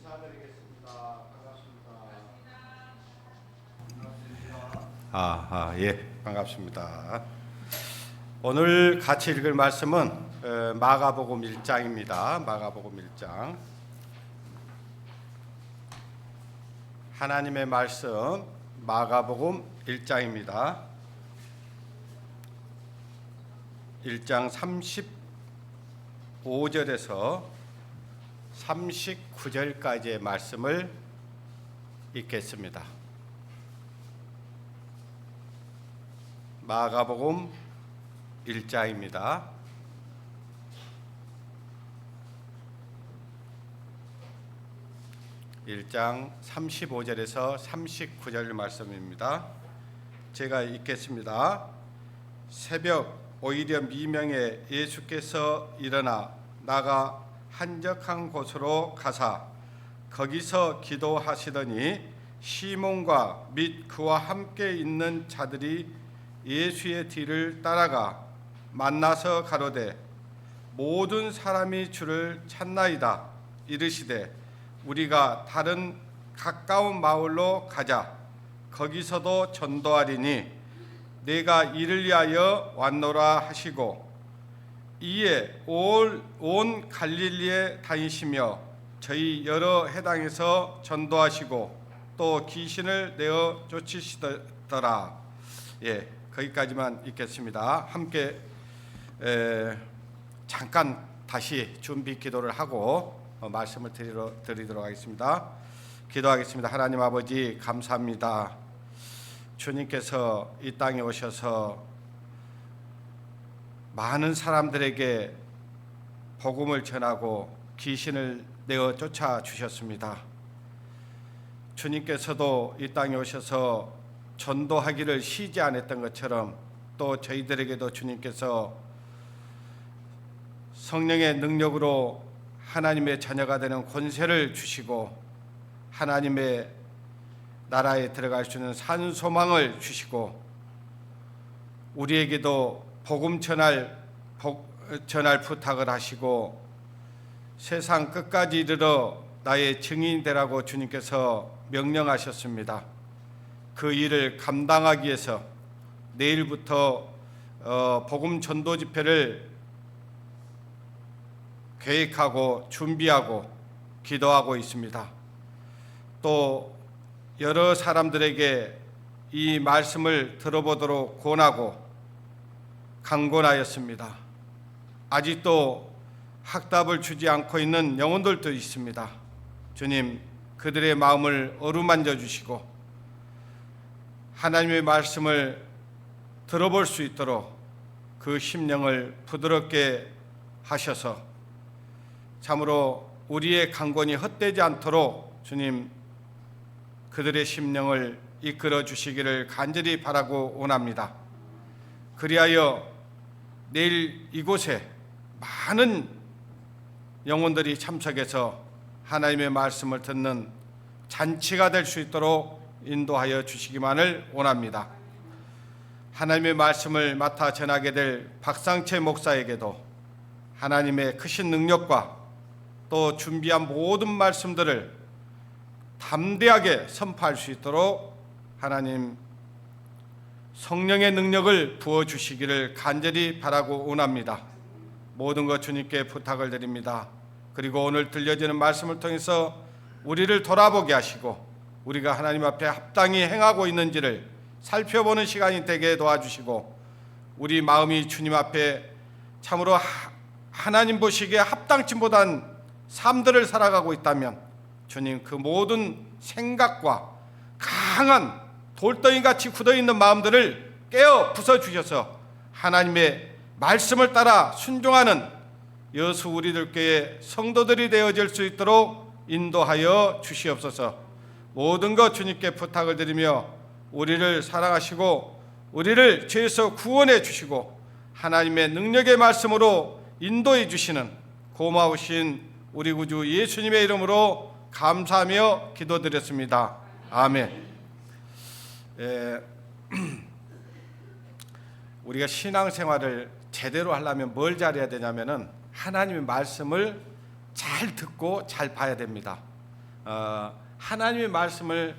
인사드리겠습니다. 반갑습니다. 예, 반갑습니다. 오늘 같이 읽을 말씀은 마가복음 1장입니다. 마가복음 1장. 하나님의 말씀 마가복음 1장입니다. 1장 35절에서 39절까지의 말씀을 읽겠습니다. 마가복음 1장입니다. (1장) 35절에서 39절 말씀입니다. 제가 읽겠습니다. 새벽 오히려 미명에 예수께서 일어나 나가 한적한 곳으로 가사 거기서 기도하시더니 시몬과 및 그와 함께 있는 자들이 예수의 뒤를 따라가 만나서 가로되 모든 사람이 주를 찾나이다. 이르시되 우리가 다른 가까운 마을로 가자. 거기서도 전도하리니 내가 이를 위하여 왔노라 하시고 이에 온 갈릴리에 다니시며 저희 여러 해당에서 전도하시고 또 귀신을 내어 쫓으시더라. 예, 거기까지만 읽겠습니다. 함께 잠깐 다시 준비 기도를 하고 말씀을 드리도록 하겠습니다. 기도하겠습니다. 하나님 아버지 감사합니다. 주님께서 이 땅에 오셔서 많은 사람들에게 복음을 전하고 귀신을 내어 쫓아 주셨습니다. 주님께서도 이 땅에 오셔서 전도하기를 쉬지 않았던 것처럼 또 저희들에게도 주님께서 성령의 능력으로 하나님의 자녀가 되는 권세를 주시고 하나님의 나라에 들어갈 수 있는 산 소망을 주시고 우리에게도 복음 전할 부탁을 하시고 세상 끝까지 이르러 나의 증인이 되라고 주님께서 명령하셨습니다. 그 일을 감당하기 위해서 내일부터 복음 전도 집회를 계획하고 준비하고 기도하고 있습니다. 또 여러 사람들에게 이 말씀을 들어보도록 권하고 강권하였습니다. 아직도 확답을 주지 않고 있는 영혼들도 있습니다. 주님, 그들의 마음을 어루만져 주시고 하나님의 말씀을 들어볼 수 있도록 그 심령을 부드럽게 하셔서 참으로 우리의 강권이 헛되지 않도록 주님 그들의 심령을 이끌어 주시기를 간절히 바라고 원합니다. 그리하여 내일 이곳에 많은 영혼들이 참석해서 하나님의 말씀을 듣는 잔치가 될 수 있도록 인도하여 주시기만을 원합니다. 하나님의 말씀을 맡아 전하게 될 박상채 목사에게도 하나님의 크신 능력과 또 준비한 모든 말씀들을 담대하게 선포할 수 있도록 하나님 성령의 능력을 부어주시기를 간절히 바라고 원합니다. 모든 것 주님께 부탁을 드립니다. 그리고 오늘 들려지는 말씀을 통해서 우리를 돌아보게 하시고 우리가 하나님 앞에 합당히 행하고 있는지를 살펴보는 시간이 되게 도와주시고 우리 마음이 주님 앞에 참으로 하나님 보시기에 합당치 못한 삶들을 살아가고 있다면 주님 그 모든 생각과 강한 돌덩이같이 굳어있는 마음들을 깨어 부숴주셔서 하나님의 말씀을 따라 순종하는 여수 우리들께 성도들이 되어질 수 있도록 인도하여 주시옵소서. 모든 것 주님께 부탁을 드리며 우리를 사랑하시고 우리를 죄에서 구원해 주시고 하나님의 능력의 말씀으로 인도해 주시는 고마우신 우리 구주 예수님의 이름으로 감사하며 기도드렸습니다. 아멘. 우리가 신앙생활을 제대로 하려면 뭘 잘해야 되냐면은 하나님의 말씀을 잘 듣고 잘 봐야 됩니다. 하나님의 말씀을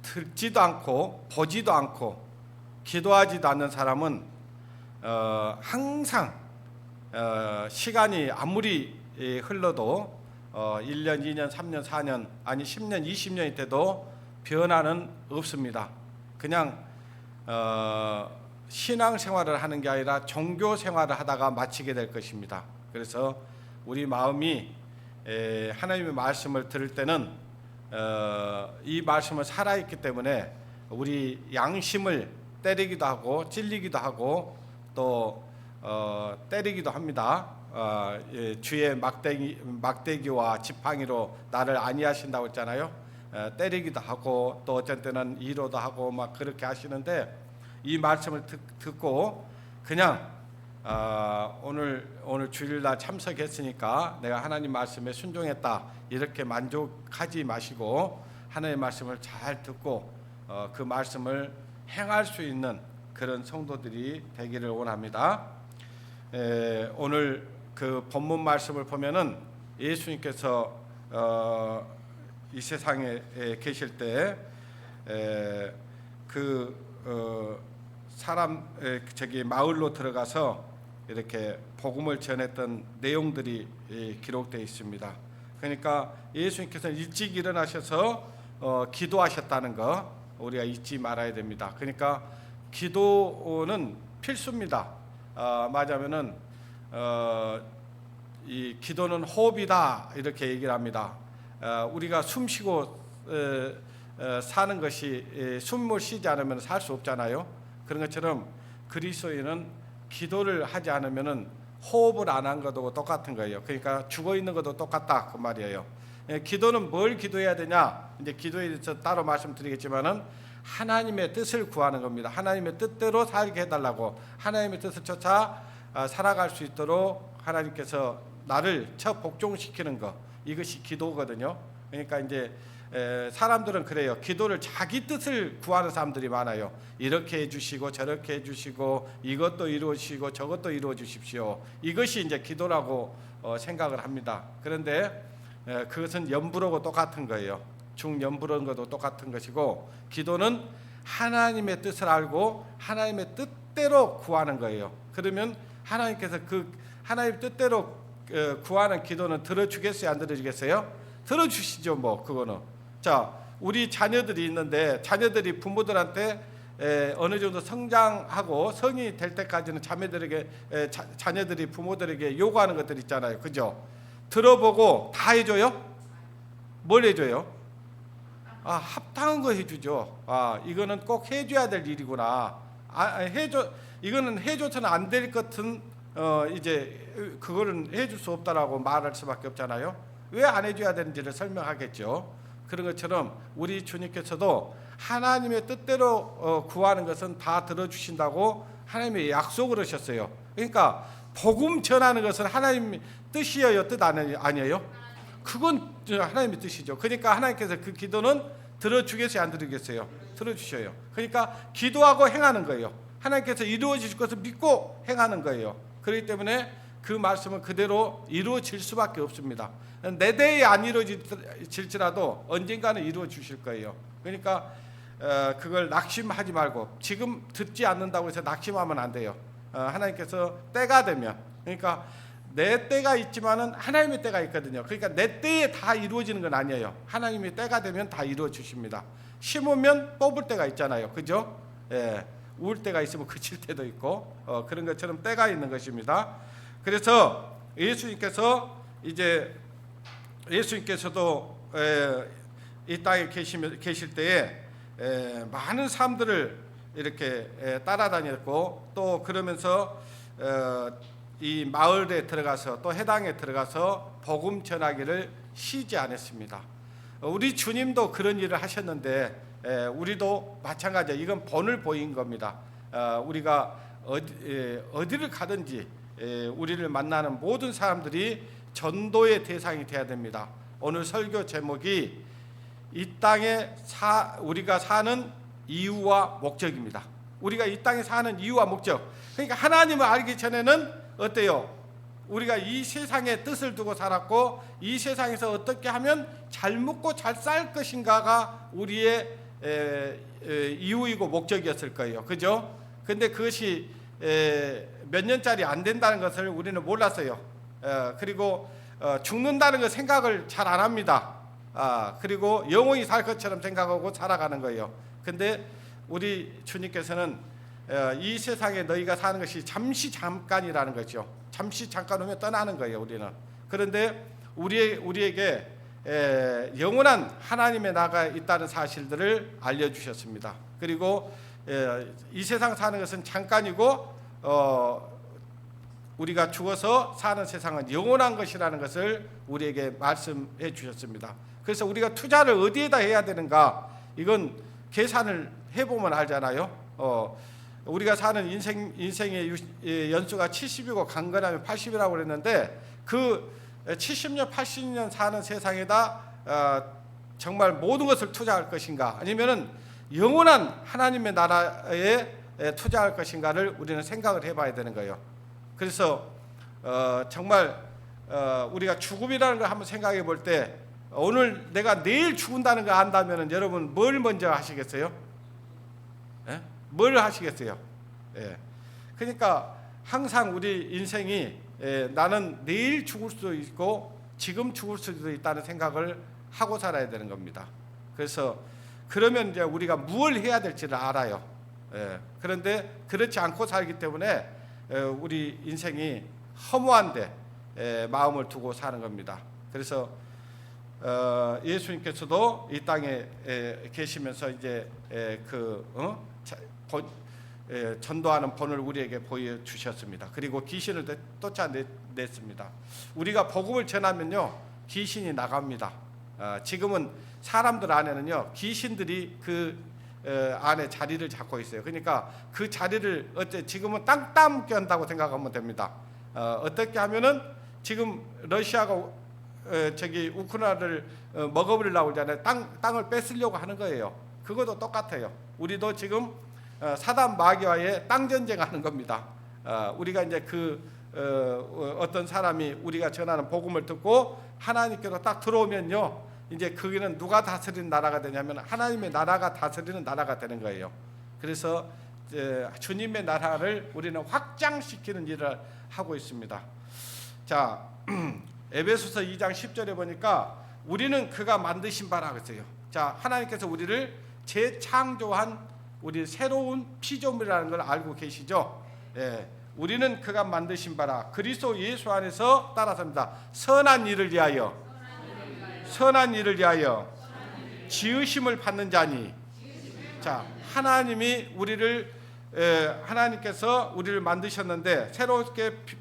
듣지도 않고 보지도 않고 기도하지도 않는 사람은 항상 시간이 아무리 흘러도 1년, 2년, 3년, 4년 아니 10년, 20년이 돼도 변화는 없습니다. 그냥 신앙생활을 하는 게 아니라 종교생활을 하다가 마치게 될 것입니다. 그래서 우리 마음이 하나님의 말씀을 들을 때는 이 말씀을 살아있기 때문에 우리 양심을 때리기도 하고 찔리기도 하고 또 때리기도 합니다. 주의 막대기와 지팡이로 나를 안위하신다고 했잖아요. 때리기도 하고 또 어쩐 때는 위로도 하고 막 그렇게 하시는데 이 말씀을 듣고 그냥 오늘 주일날 참석했으니까 내가 하나님 말씀에 순종했다 이렇게 만족하지 마시고 하나님의 말씀을 잘 듣고 그 말씀을 행할 수 있는 그런 성도들이 되기를 원합니다. 오늘 그 본문 말씀을 보면은 예수님께서 이 세상에 계실 때 마을로 들어가서 이렇게 복음을 전했던 내용들이 기록되어 있습니다. 그러니까 예수님께서 일찍 일어나셔서 기도하셨다는 거 우리가 잊지 말아야 됩니다. 그러니까 기도는 필수입니다. 맞으면은 이 기도는 호흡이다 이렇게 얘기를 합니다. 우리가 숨 쉬고 사는 것이 숨을 쉬지 않으면 살 수 없잖아요. 그런 것처럼 그리스도인은 기도를 하지 않으면은 호흡을 안 한 것도 똑같은 거예요. 그러니까 죽어 있는 것도 똑같다 그 말이에요. 기도는 뭘 기도해야 되냐? 이제 기도에 대해서 따로 말씀드리겠지만은 하나님의 뜻을 구하는 겁니다. 하나님의 뜻대로 살게 해달라고 하나님의 뜻을 쫓아 살아갈 수 있도록 하나님께서 나를 복종시키는 것 이것이 기도거든요. 그러니까 이제 사람들은 그래요. 기도를 자기 뜻을 구하는 사람들이 많아요. 이렇게 해주시고 저렇게 해주시고 이것도 이루어주시고 저것도 이루어주십시오. 이것이 이제 기도라고 생각을 합니다. 그런데 그것은 염불하고 똑같은 거예요. 중염불한 것도 똑같은 것이고 기도는 하나님의 뜻을 알고 하나님의 뜻대로 구하는 거예요. 그러면 하나님께서 그 하나님 뜻대로 구하는 기도는 들어주겠어요? 안 들어주겠어요? 들어주시죠. 뭐 그거는. 자, 우리 자녀들이 있는데 자녀들이 부모들한테 어느 정도 성장하고 성이 될 때까지는 자녀들이 부모들에게 요구하는 것들 있잖아요. 그죠? 들어보고 다 해줘요? 뭘 해줘요? 합당한 거 해주죠. 이거는 꼭 해줘야 될 일이구나. 이거는 해줘서는 안 될 것은 이제 그거는 해줄 수 없다라고 말할 수밖에 없잖아요. 왜 안 해줘야 되는지를 설명하겠죠. 그런 것처럼 우리 주님께서도 하나님의 뜻대로 구하는 것은 다 들어주신다고 하나님의 약속을 하셨어요. 그러니까 복음 전하는 것은 하나님 뜻이에요, 뜻 아니에요? 그건 하나님의 뜻이죠. 그러니까 하나님께서 그 기도는 들어주겠어요, 안 들어주겠어요? 들어주셔요. 그러니까 기도하고 행하는 거예요. 하나님께서 이루어질 것을 믿고 행하는 거예요. 그렇기 때문에 그 말씀은 그대로 이루어질 수밖에 없습니다. 내 대에 안 이루어질지라도 언젠가는 이루어 주실 거예요. 그러니까 그걸 낙심하지 말고 지금 듣지 않는다고 해서 낙심하면 안 돼요. 하나님께서 때가 되면 그러니까 내 때가 있지만은 하나님의 때가 있거든요. 그러니까 내 때에 다 이루어지는 건 아니에요. 하나님의 때가 되면 다 이루어 주십니다. 심으면 뽑을 때가 있잖아요. 그죠? 울 때가 있으면 그칠 때도 있고 그런 것처럼 때가 있는 것입니다. 그래서 예수님께서도 이 땅에 계실 때에 많은 사람들을 이렇게 따라다녔고 또 그러면서 이 마을에 들어가서 또 해당에 들어가서 복음 전하기를 쉬지 않았습니다. 우리 주님도 그런 일을 하셨는데 우리도 마찬가지예요. 이건 본을 보인 겁니다. 우리가 어디를 가든지 우리를 만나는 모든 사람들이 전도의 대상이 되어야 됩니다. 오늘 설교 제목이 이 땅에 우리가 사는 이유와 목적입니다. 우리가 이 땅에 사는 이유와 목적. 그러니까 하나님을 알기 전에는 어때요? 우리가 이 세상에 뜻을 두고 살았고 이 세상에서 어떻게 하면 잘 먹고 잘 살 것인가가 우리의 이유이고 목적이었을 거예요. 그죠? 근데 그것이 몇 년짜리 안 된다는 것을 우리는 몰랐어요. 그리고 죽는다는 거 생각을 잘 안 합니다. 그리고 영원히 살 것처럼 생각하고 살아가는 거예요. 근데 우리 주님께서는 이 세상에 너희가 사는 것이 잠시 잠깐이라는 거죠. 잠시 잠깐 오면 떠나는 거예요. 우리는. 그런데 우리에게 영원한 하나님의 나라가 있다는 사실들을 알려주셨습니다. 그리고 이 세상 사는 것은 잠깐이고 우리가 죽어서 사는 세상은 영원한 것이라는 것을 우리에게 말씀해 주셨습니다. 그래서 우리가 투자를 어디에다 해야 되는가, 이건 계산을 해보면 알잖아요. 우리가 사는 인생의 연수가 70이고 강건하면 80이라고 그랬는데 그 70년 80년 사는 세상에다 정말 모든 것을 투자할 것인가, 아니면은 영원한 하나님의 나라에 투자할 것인가를 우리는 생각을 해봐야 되는 거예요. 그래서 정말 우리가 죽음이라는 걸 한번 생각해 볼 때, 오늘 내가 내일 죽는다는 걸 안다면 여러분 뭘 먼저 하시겠어요? 예? 뭘 하시겠어요? 예. 그러니까 항상 우리 인생이 나는 내일 죽을 수도 있고 지금 죽을 수도 있다는 생각을 하고 살아야 되는 겁니다. 그래서 그러면 이제 우리가 무엇을 해야 될지를 알아요. 예. 그런데 그렇지 않고 살기 때문에 우리 인생이 허무한데 마음을 두고 사는 겁니다. 그래서 예수님께서도 이 땅에 계시면서 이제 전도하는 본을 우리에게 보여주셨습니다. 그리고 귀신을 쫓아냈습니다. 우리가 복음을 전하면요 귀신이 나갑니다. 지금은 사람들 안에는요 귀신들이 그 안에 자리를 잡고 있어요. 그러니까 그 자리를 지금은 땅 따먹게 한다고 생각하면 됩니다. 어떻게 하면은 지금 러시아가 우크라이나를 먹어버리려고 하잖아요. 땅을 뺏으려고 하는 거예요. 그것도 똑같아요. 우리도 지금 사단 마귀와의 땅 전쟁하는 겁니다. 우리가 이제 어떤 사람이 우리가 전하는 복음을 듣고 하나님께로 딱 들어오면요, 이제 거기는 누가 다스리는 나라가 되냐면 하나님의 나라가 다스리는 나라가 되는 거예요. 그래서 주님의 나라를 우리는 확장시키는 일을 하고 있습니다. 자, 에베소서 2장 10절에 보니까 우리는 그가 만드신 바라 그랬어요. 자, 하나님께서 우리를 재창조한 우리 새로운 피조물이라는 걸 알고 계시죠? 예, 우리는 그가 만드신 바라 그리스도 예수 안에서 따라서입니다. 선한 일을 위하여 지으심을 받는 자니. 자, 하나님께서 우리를 만드셨는데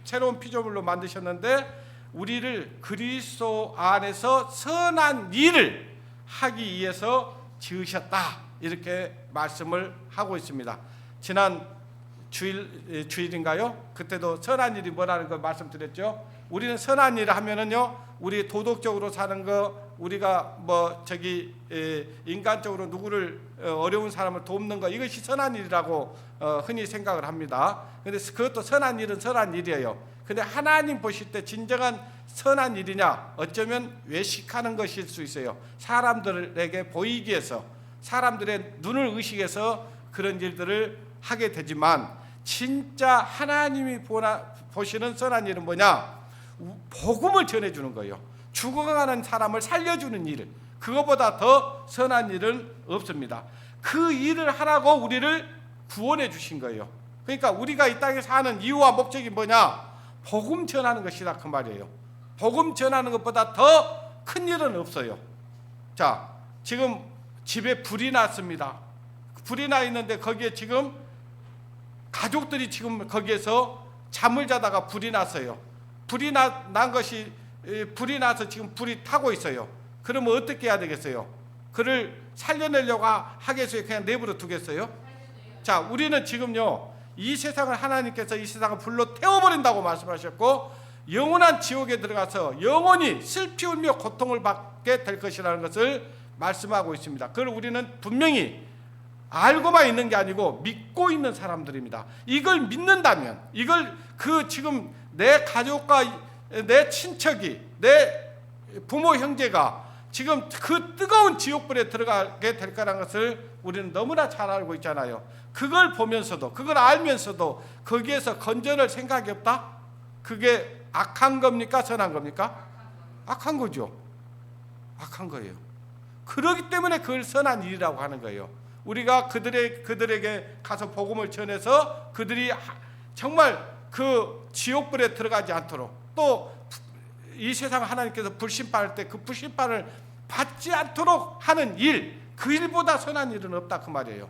새로운 피조물로 만드셨는데 우리를 그리스도 안에서 선한 일을 하기 위해서 지으셨다, 이렇게 말씀을 하고 있습니다. 지난 주일인가요? 그때도 선한 일이 뭐라는 걸 말씀드렸죠. 우리는 선한 일을 하면은요, 우리 도덕적으로 사는 거, 우리가 인간적으로 누구를 어려운 사람을 돕는 거, 이것이 선한 일이라고 흔히 생각을 합니다. 근데 그것도 선한 일은 선한 일이에요. 근데 하나님 보실 때 진정한 선한 일이냐, 어쩌면 외식하는 것일 수 있어요. 사람들에게 보이기 위해서, 사람들의 눈을 의식해서 그런 일들을 하게 되지만, 진짜 하나님이 보시는 선한 일은 뭐냐? 복음을 전해주는 거예요. 죽어가는 사람을 살려주는 일, 그거보다 더 선한 일은 없습니다. 그 일을 하라고 우리를 구원해 주신 거예요. 그러니까 우리가 이 땅에 사는 이유와 목적이 뭐냐? 복음 전하는 것이다, 그 말이에요. 복음 전하는 것보다 더 큰 일은 없어요. 자, 지금 집에 불이 났습니다. 불이 나 있는데 거기에 지금 가족들이 지금 거기에서 잠을 자다가 불이 났어요. 불이 나서 지금 불이 타고 있어요. 그러면 어떻게 해야 되겠어요? 그를 살려내려고 하겠어요? 그냥 내버려 두겠어요? 자, 우리는 지금요, 이 세상을 하나님께서 이 세상을 불로 태워버린다고 말씀하셨고, 영원한 지옥에 들어가서 영원히 슬피 울며 고통을 받게 될 것이라는 것을 말씀하고 있습니다. 그걸 우리는 분명히 알고만 있는 게 아니고 믿고 있는 사람들입니다. 이걸 믿는다면, 이걸 지금 내 가족과 내 친척이, 내 부모 형제가 지금 그 뜨거운 지옥불에 들어가게 될 거라는 것을 우리는 너무나 잘 알고 있잖아요. 그걸 보면서도, 그걸 알면서도 거기에서 건져낼 생각이 없다? 그게 악한 겁니까? 선한 겁니까? 악한 거죠. 악한 거예요. 그렇기 때문에 그걸 선한 일이라고 하는 거예요. 우리가 그들에게 가서 복음을 전해서 그들이 정말 그 지옥불에 들어가지 않도록, 또 이 세상 하나님께서 불심판할 때 그 불심판을 받지 않도록 하는 일, 그 일보다 선한 일은 없다 그 말이에요.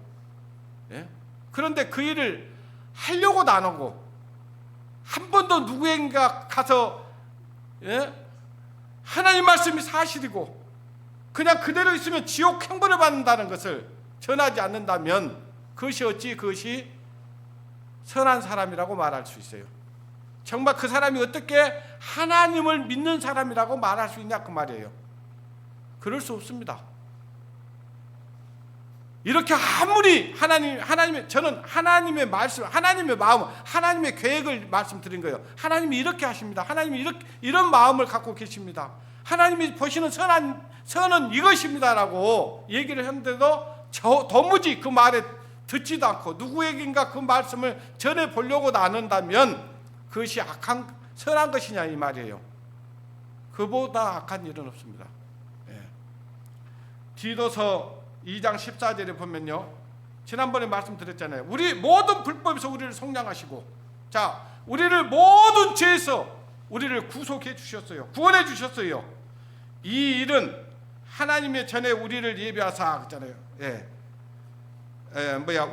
예? 그런데 그 일을 하려고도 안 하고 한 번도 누구인가 가서, 예? 하나님 말씀이 사실이고 그냥 그대로 있으면 지옥 형벌을 받는다는 것을 전하지 않는다면 그것이 어찌 그것이 선한 사람이라고 말할 수 있어요? 정말 그 사람이 어떻게 하나님을 믿는 사람이라고 말할 수 있냐 그 말이에요. 그럴 수 없습니다. 이렇게 아무리 저는 하나님의 말씀, 하나님의 마음, 하나님의 계획을 말씀드린 거예요. 하나님이 이렇게 하십니다. 하나님이 이런 마음을 갖고 계십니다. 하나님이 보시는 선은 이것입니다라고 얘기를 했는데도 도무지 그 말에 듣지도 않고 누구에게인가 그 말씀을 전해 보려고도 안 한다면 그것이 선한 것이냐 이 말이에요. 그보다 악한 일은 없습니다. 예. 디도서 2장 14절에 보면요, 지난번에 말씀드렸잖아요. 우리 모든 불법에서 우리를 속량하시고, 자, 우리를 모든 죄에서 우리를 구속해 주셨어요. 구원해 주셨어요. 이 일은 하나님의 전에 우리를 예비하사 그랬잖아요.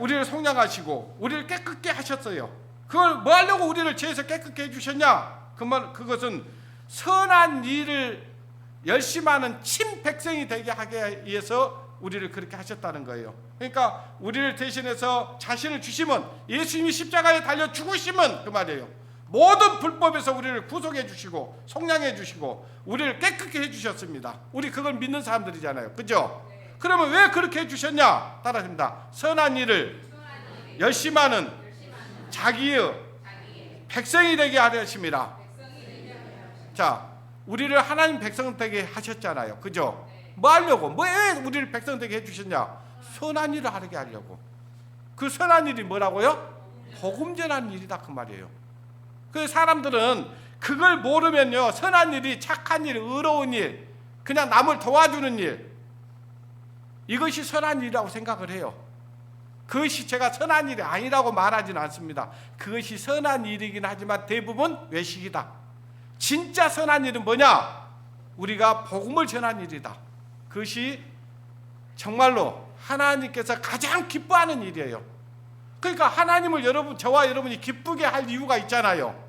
우리를 속량하시고 우리를 깨끗게 하셨어요. 그걸 뭐 하려고 우리를 죄에서 깨끗게 해주셨냐? 그것은 선한 일을 열심히 하는 친백성이 되게 하기 위해서 우리를 그렇게 하셨다는 거예요. 그러니까 우리를 대신해서 자신을 주시면, 예수님이 십자가에 달려 죽으시면 그 말이에요. 모든 불법에서 우리를 구속해 주시고 속량해 주시고 우리를 깨끗게 해 주셨습니다. 우리 그걸 믿는 사람들이잖아요. 그죠? 네. 그러면 왜 그렇게 해 주셨냐? 따라합니다. 선한 일을 열심히 하는 자기의 백성이 되게 하셨습니다. 자, 우리를 하나님 백성 되게 하셨잖아요. 그죠? 뭐 하려고? 왜 우리를 백성 되게 해주셨냐? 선한 일을 하게 하려고. 그 선한 일이 뭐라고요? 복음 전하는 일이다 그 말이에요. 그 사람들은 그걸 모르면요, 선한 일이 착한 일, 의로운 일, 그냥 남을 도와주는 일, 이것이 선한 일이라고 생각을 해요. 그것이 제가 선한 일이 아니라고 말하지는 않습니다. 그것이 선한 일이긴 하지만 대부분 외식이다. 진짜 선한 일은 뭐냐? 우리가 복음을 전하는 일이다. 그것이 정말로 하나님께서 가장 기뻐하는 일이에요. 그러니까 하나님을 저와 여러분이 기쁘게 할 이유가 있잖아요.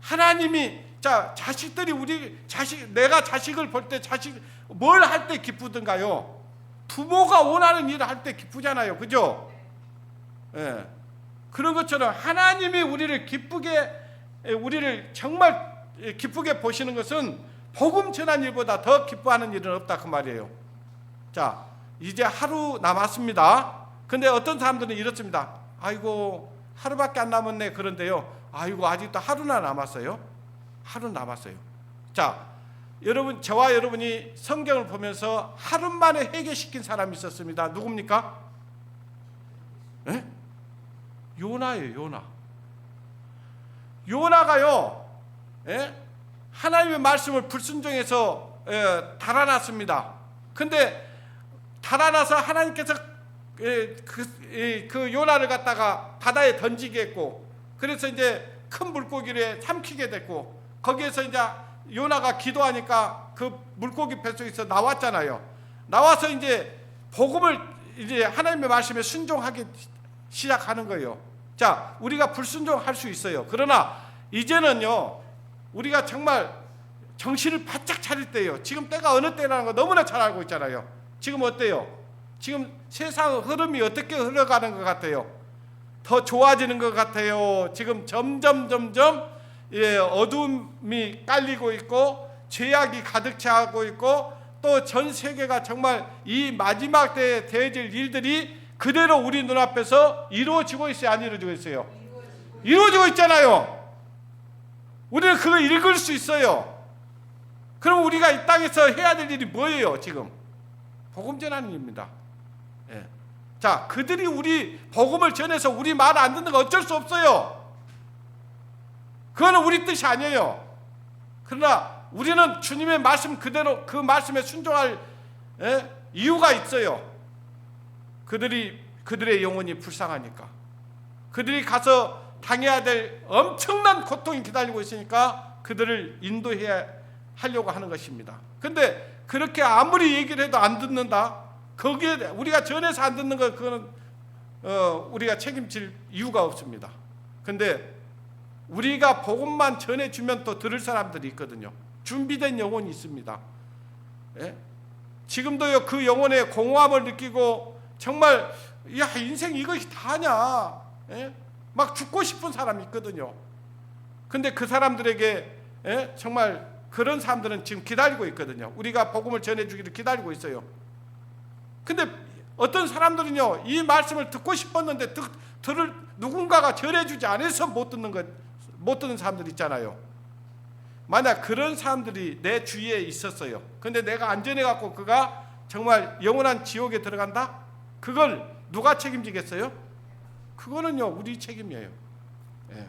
하나님이, 자, 내가 자식을 볼 때 뭘 할 때 기쁘던가요? 부모가 원하는 일을 할 때 기쁘잖아요. 그죠? 예. 그런 것처럼 하나님이 우리를 정말 기쁘게 보시는 것은 복음 전한 일보다 더 기뻐하는 일은 없다 그 말이에요. 자, 이제 하루 남았습니다. 근데 어떤 사람들은 이렇습니다. 아이고, 하루밖에 안 남았네. 그런데요, 아이고, 아직도 하루나 남았어요. 하루 남았어요. 자, 여러분, 저와 여러분이 성경을 보면서 하루 만에 회개시킨 사람이 있었습니다. 누굽니까? 예? 요나예요. 요나가요, 예? 하나님의 말씀을 불순종해서 달아났습니다. 근데 달아나서 하나님께서 그 요나를 갖다가 바다에 던지게 했고, 그래서 이제 큰 물고기를 삼키게 됐고, 거기에서 이제 요나가 기도하니까 그 물고기 뱃속에서 나왔잖아요. 나와서 이제 복음을 이제 하나님의 말씀에 순종하기 시작하는 거예요. 자, 우리가 불순종할 수 있어요. 그러나 이제는요, 우리가 정말 정신을 바짝 차릴 때예요. 지금 때가 어느 때라는 거 너무나 잘 알고 있잖아요. 지금 어때요? 지금 세상 흐름이 어떻게 흘러가는 것 같아요? 더 좋아지는 것 같아요. 지금 점점 어둠이 깔리고 있고 죄악이 가득 차고 있고 또 전 세계가 정말 이 마지막 때에 대해질 일들이 그대로 우리 눈앞에서 이루어지고 있어요? 안 이루어지고 있어요? 이루어지고 있잖아요. 우리는 그걸 읽을 수 있어요. 그럼 우리가 이 땅에서 해야 될 일이 뭐예요? 지금 복음 전하는 일입니다. 예. 자, 그들이 우리 복음을 전해서 우리 말 안 듣는 거 어쩔 수 없어요. 그거는 우리 뜻이 아니에요. 그러나 우리는 주님의 말씀 그대로 그 말씀에 순종할 이유가 있어요. 그들의 영혼이 불쌍하니까, 그들이 가서 당해야 될 엄청난 고통이 기다리고 있으니까 그들을 인도해야 하려고 하는 것입니다. 근데 그렇게 아무리 얘기를 해도 안 듣는다? 거기에 우리가 전해서 안 듣는 거, 그거는 우리가 책임질 이유가 없습니다. 근데 우리가 복음만 전해주면 또 들을 사람들이 있거든요. 준비된 영혼이 있습니다. 예? 지금도요, 그 영혼의 공허함을 느끼고 정말 야, 인생 이것이 다냐, 예? 막 죽고 싶은 사람이 있거든요. 근데 그 사람들에게 정말 그런 사람들은 지금 기다리고 있거든요. 우리가 복음을 전해주기를 기다리고 있어요. 근데 어떤 사람들은요, 이 말씀을 듣고 싶었는데 들을 누군가가 전해주지 않아서 못 듣는 사람들 있잖아요. 만약 그런 사람들이 내 주위에 있었어요. 근데 내가 안 전해갖고 그가 정말 영원한 지옥에 들어간다? 그걸 누가 책임지겠어요? 그거는요, 우리 책임이에요. 예.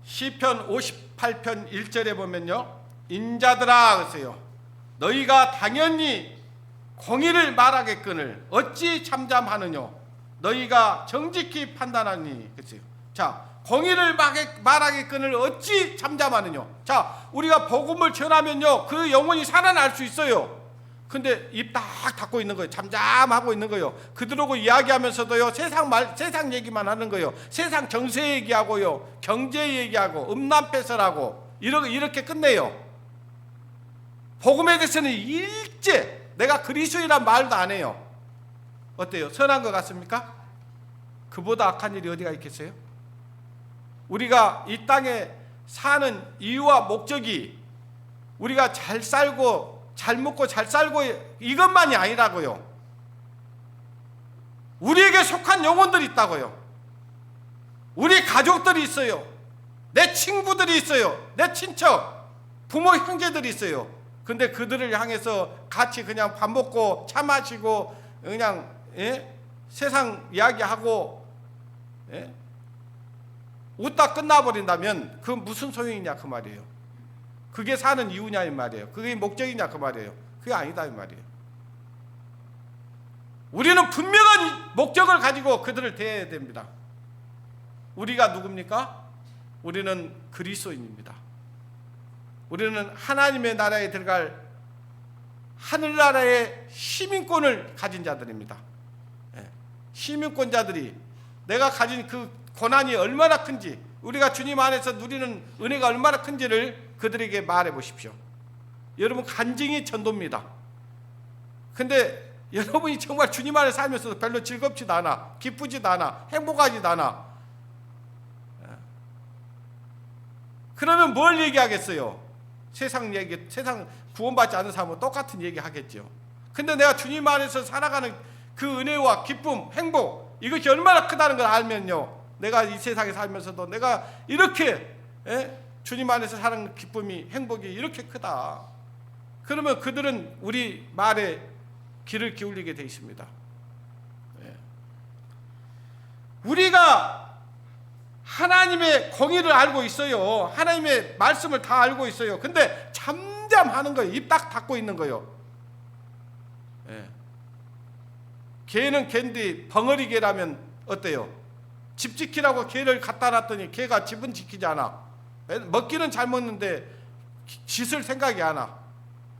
시편 58편 1절에 보면요, 인자들아 그랬어요. 너희가 당연히 공의를 말하겠거늘 어찌 잠잠하느냐. 너희가 정직히 판단하니. 그랬어요. 자, 공의를 말하겠거늘 어찌 잠잠하느냐. 자, 우리가 복음을 전하면요, 그 영혼이 살아날 수 있어요. 근데 입 딱 닫고 있는 거예요. 잠잠하고 있는 거예요. 그들하고 이야기하면서도요, 세상 얘기만 하는 거예요. 세상 정세 얘기하고요, 경제 얘기하고, 음란패설하고, 이렇게 끝내요. 복음에 대해서는 일제 내가 그리스도이란 말도 안 해요. 어때요? 선한 것 같습니까? 그보다 악한 일이 어디가 있겠어요? 우리가 이 땅에 사는 이유와 목적이 우리가 잘 살고 잘 먹고 잘 살고 이것만이 아니라고요. 우리에게 속한 영혼들이 있다고요. 우리 가족들이 있어요. 내 친구들이 있어요. 내 친척, 부모, 형제들이 있어요. 근데 그들을 향해서 같이 그냥 밥 먹고 차 마시고 그냥 세상 이야기하고 웃다 끝나버린다면 그 무슨 소용이냐 그 말이에요. 그게 사는 이유냐 이 말이에요. 그게 목적이냐 그 말이에요. 그게 아니다 이 말이에요. 우리는 분명한 목적을 가지고 그들을 대해야 됩니다. 우리가 누굽니까? 우리는 그리스도인입니다. 우리는 하나님의 나라에 들어갈 하늘나라의 시민권을 가진 자들입니다. 시민권자들이 내가 가진 그 고난이 얼마나 큰지, 우리가 주님 안에서 누리는 은혜가 얼마나 큰지를 그들에게 말해 보십시오. 여러분, 간증이 전도입니다. 근데 여러분이 정말 주님 안에 살면서도 별로 즐겁지도 않아, 기쁘지도 않아, 행복하지도 않아. 그러면 뭘 얘기하겠어요? 세상 구원받지 않은 사람은 똑같은 얘기 하겠죠. 근데 내가 주님 안에서 살아가는 그 은혜와 기쁨, 행복, 이것이 얼마나 크다는 걸 알면요, 내가 이 세상에 살면서도 내가 이렇게 주님 안에서 사는 기쁨이, 행복이 이렇게 크다. 그러면 그들은 우리 말에 귀를 기울이게 돼 있습니다. 우리가 하나님의 공의를 알고 있어요. 하나님의 말씀을 다 알고 있어요. 근데 잠잠하는 거예요. 입 딱 닫고 있는 거예요. 개는 개인데 벙어리 개라면 어때요? 집 지키라고 개를 갖다 놨더니 개가 집은 지키지 않아. 먹기는 잘 먹는데 짖을 생각이 안 나.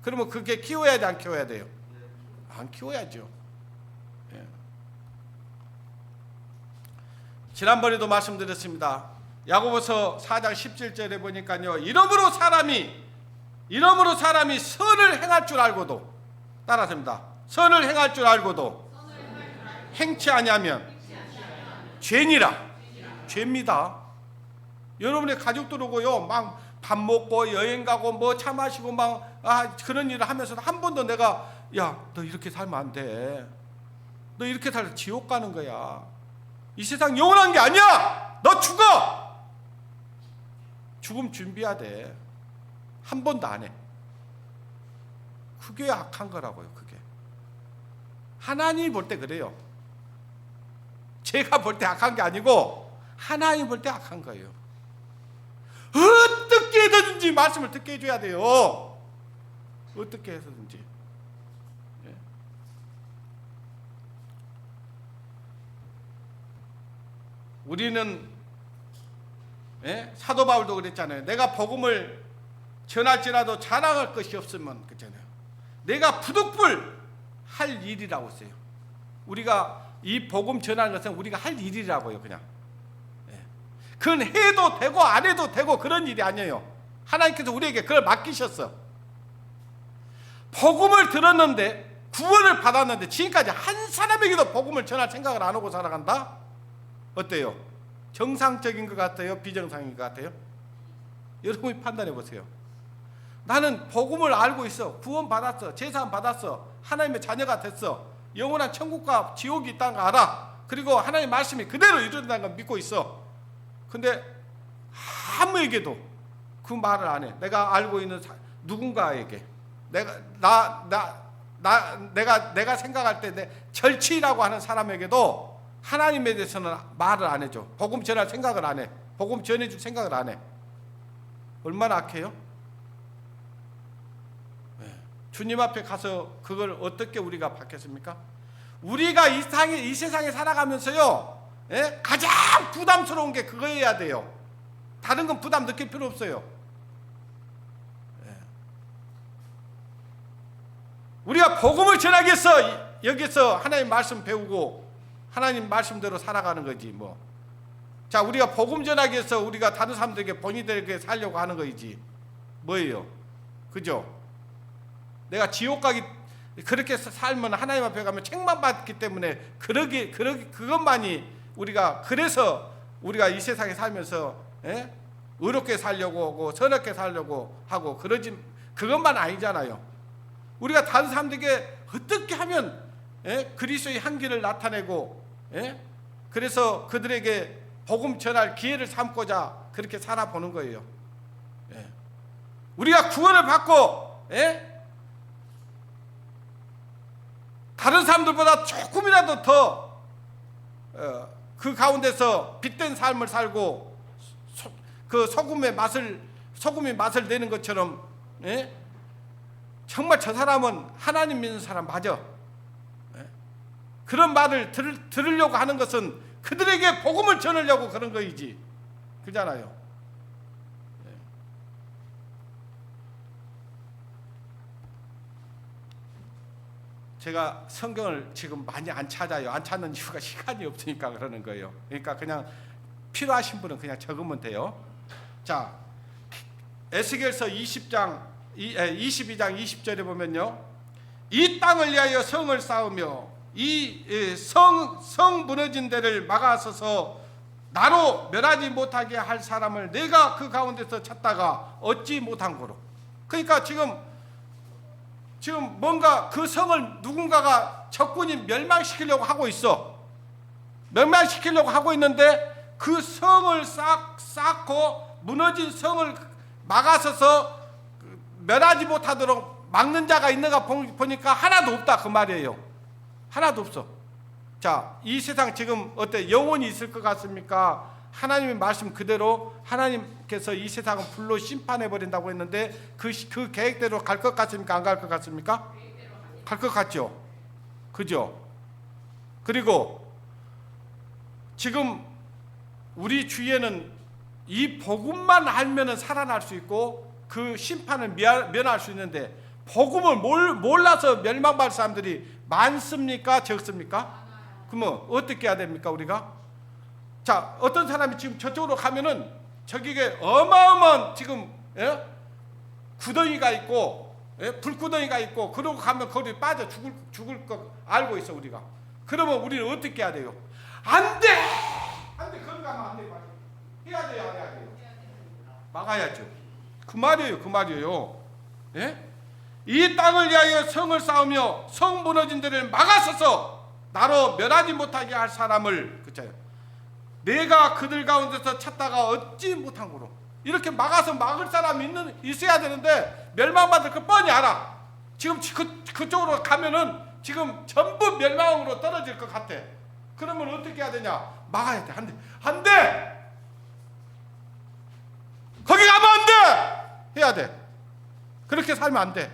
그러면 그게 키워야 돼, 안 키워야 돼요? 안 키워야죠. 지난번에도 말씀드렸습니다. 야고보서 4장 17절에 보니까요, 이러므로 사람이 선을 행할 줄 알고도, 따라합니다. 선을 행할 줄 알고도 행치 아니하면 죄니라. 죄입니다. 여러분의 가족들하고요, 막 밥 먹고 여행 가고 뭐 차 마시고 막 그런 일을 하면서도 한 번도 내가 야, 너 이렇게 살면 안 돼. 너 이렇게 살다 지옥 가는 거야. 이 세상 영원한 게 아니야. 너 죽어. 죽음 준비해야 돼. 한 번도 안 해. 그게 악한 거라고요. 그게 하나님이 볼 때 그래요. 제가 볼 때 악한 게 아니고 하나님이 볼 때 악한 거예요. 어떻게 해서든지 말씀을 듣게 해줘야 돼요. 어떻게 해서든지. 예. 우리는 사도 바울도 그랬잖아요. 내가 복음을 전할지라도 자랑할 것이 없으면 그렇잖아요. 내가 부득불 할 일이라고 했어요. 우리가 이 복음 전하는 것은 우리가 할 일이라고요. 그냥 그건 해도 되고 안 해도 되고 그런 일이 아니에요. 하나님께서 우리에게 그걸 맡기셨어. 복음을 들었는데 구원을 받았는데 지금까지 한 사람에게도 복음을 전할 생각을 안 하고 살아간다? 어때요? 정상적인 것 같아요? 비정상인 것 같아요? 여러분이 판단해 보세요. 나는 복음을 알고 있어. 구원 받았어. 제사함 받았어. 하나님의 자녀가 됐어. 영원한 천국과 지옥이 있다는 거 알아. 그리고 하나님의 말씀이 그대로 이루어진다는 걸 믿고 있어. 근데 아무에게도 그 말을 안 해. 내가 알고 있는 누군가에게 내가 생각할 때 내 절치라고 하는 사람에게도 하나님에 대해서는 말을 안 해줘. 복음 전할 생각을 안 해. 복음 전해줄 생각을 안 해. 얼마나 악해요? 주님 앞에 가서 그걸 어떻게 우리가 받겠습니까? 우리가 이 세상에 살아가면서요, 가장 부담스러운 게 그거여야 돼요. 다른 건 부담 느낄 필요 없어요. 우리가 복음을 전하기 위해서 여기서 하나님 말씀 배우고 하나님 말씀대로 살아가는 거지 뭐. 자, 우리가 복음 전하기 위해서 우리가 다른 사람들에게 본인들에게 살려고 하는 거이지 뭐예요? 그죠? 내가 지옥 가기 그렇게 살면 하나님 앞에 가면 책만 받기 때문에 그것만이 우리가 그래서 우리가 이 세상에 살면서 의롭게 살려고 하고 선하게 살려고 하고 그러지 그것만 아니잖아요. 우리가 다른 사람들에게 어떻게 하면 그리스도의 향기를 나타내고 그래서 그들에게 복음 전할 기회를 삼고자 그렇게 살아보는 거예요. 우리가 구원을 받고 다른 사람들보다 조금이라도 더 그 가운데서 빛된 삶을 살고 그 소금이 맛을 내는 것처럼 정말 저 사람은 하나님 믿는 사람 맞아. 그런 말을 들으려고 하는 것은 그들에게 복음을 전하려고 그런 거이지. 그잖아요. 제가 성경을 지금 많이 안 찾아요. 안 찾는 이유가 시간이 없으니까 그러는 거예요. 그러니까 그냥 필요하신 분은 그냥 적으면 돼요. 자, 에스겔서 22장 20절에 보면요, 이 땅을 위하여 성을 쌓으며 이 성 무너진 데를 막아서서 나로 멸하지 못하게 할 사람을 내가 그 가운데서 찾다가 얻지 못한 거로. 그러니까 지금 뭔가 그 성을 누군가가 적군이 멸망시키려고 하고 있어. 멸망시키려고 하고 있는데 그 성을 쌓고 무너진 성을 막아서서 멸하지 못하도록 막는 자가 있는가 보니까 하나도 없다 그 말이에요. 하나도 없어. 자, 이 세상 지금 어때? 영원히 있을 것 같습니까? 하나님의 말씀 그대로 하나님께서 이 세상을 불로 심판해 버린다고 했는데 그 계획대로 갈 것 같습니까? 안 갈 것 같습니까? 갈 것 같죠. 그죠? 그리고 지금 우리 주위에는 이 복음만 알면은 살아날 수 있고 그 심판을 면할 수 있는데 복음을 몰라서 멸망받을 사람들이 많습니까? 적습니까? 그러면 어떻게 해야 됩니까? 우리가? 자, 어떤 사람이 지금 저쪽으로 가면은 저기에 어마어마한 지금 구덩이가 있고 불구덩이가 있고 그러고 가면 거기 빠져 죽을 거 알고 있어 우리가. 그러면 우리는 어떻게 해야 돼요? 안 돼! 안 돼! 거기 가면 안 돼. 해야 돼요? 안 해야 돼요? 막아야죠. 그 말이에요. 이 땅을 위하여 성을 쌓으며 성 무너진 데를 막아서서 나로 멸하지 못하게 할 사람을, 그렇죠? 내가 그들 가운데서 찾다가 얻지 못한 거로 이렇게 막아서 막을 사람이 있어야 되는데 멸망받을 거 뻔히 알아. 지금 그쪽으로 가면은 지금 전부 멸망으로 떨어질 것 같아. 그러면 어떻게 해야 되냐? 막아야 돼. 안 돼. 거기 가면 안 돼. 해야 돼. 그렇게 살면 안 돼.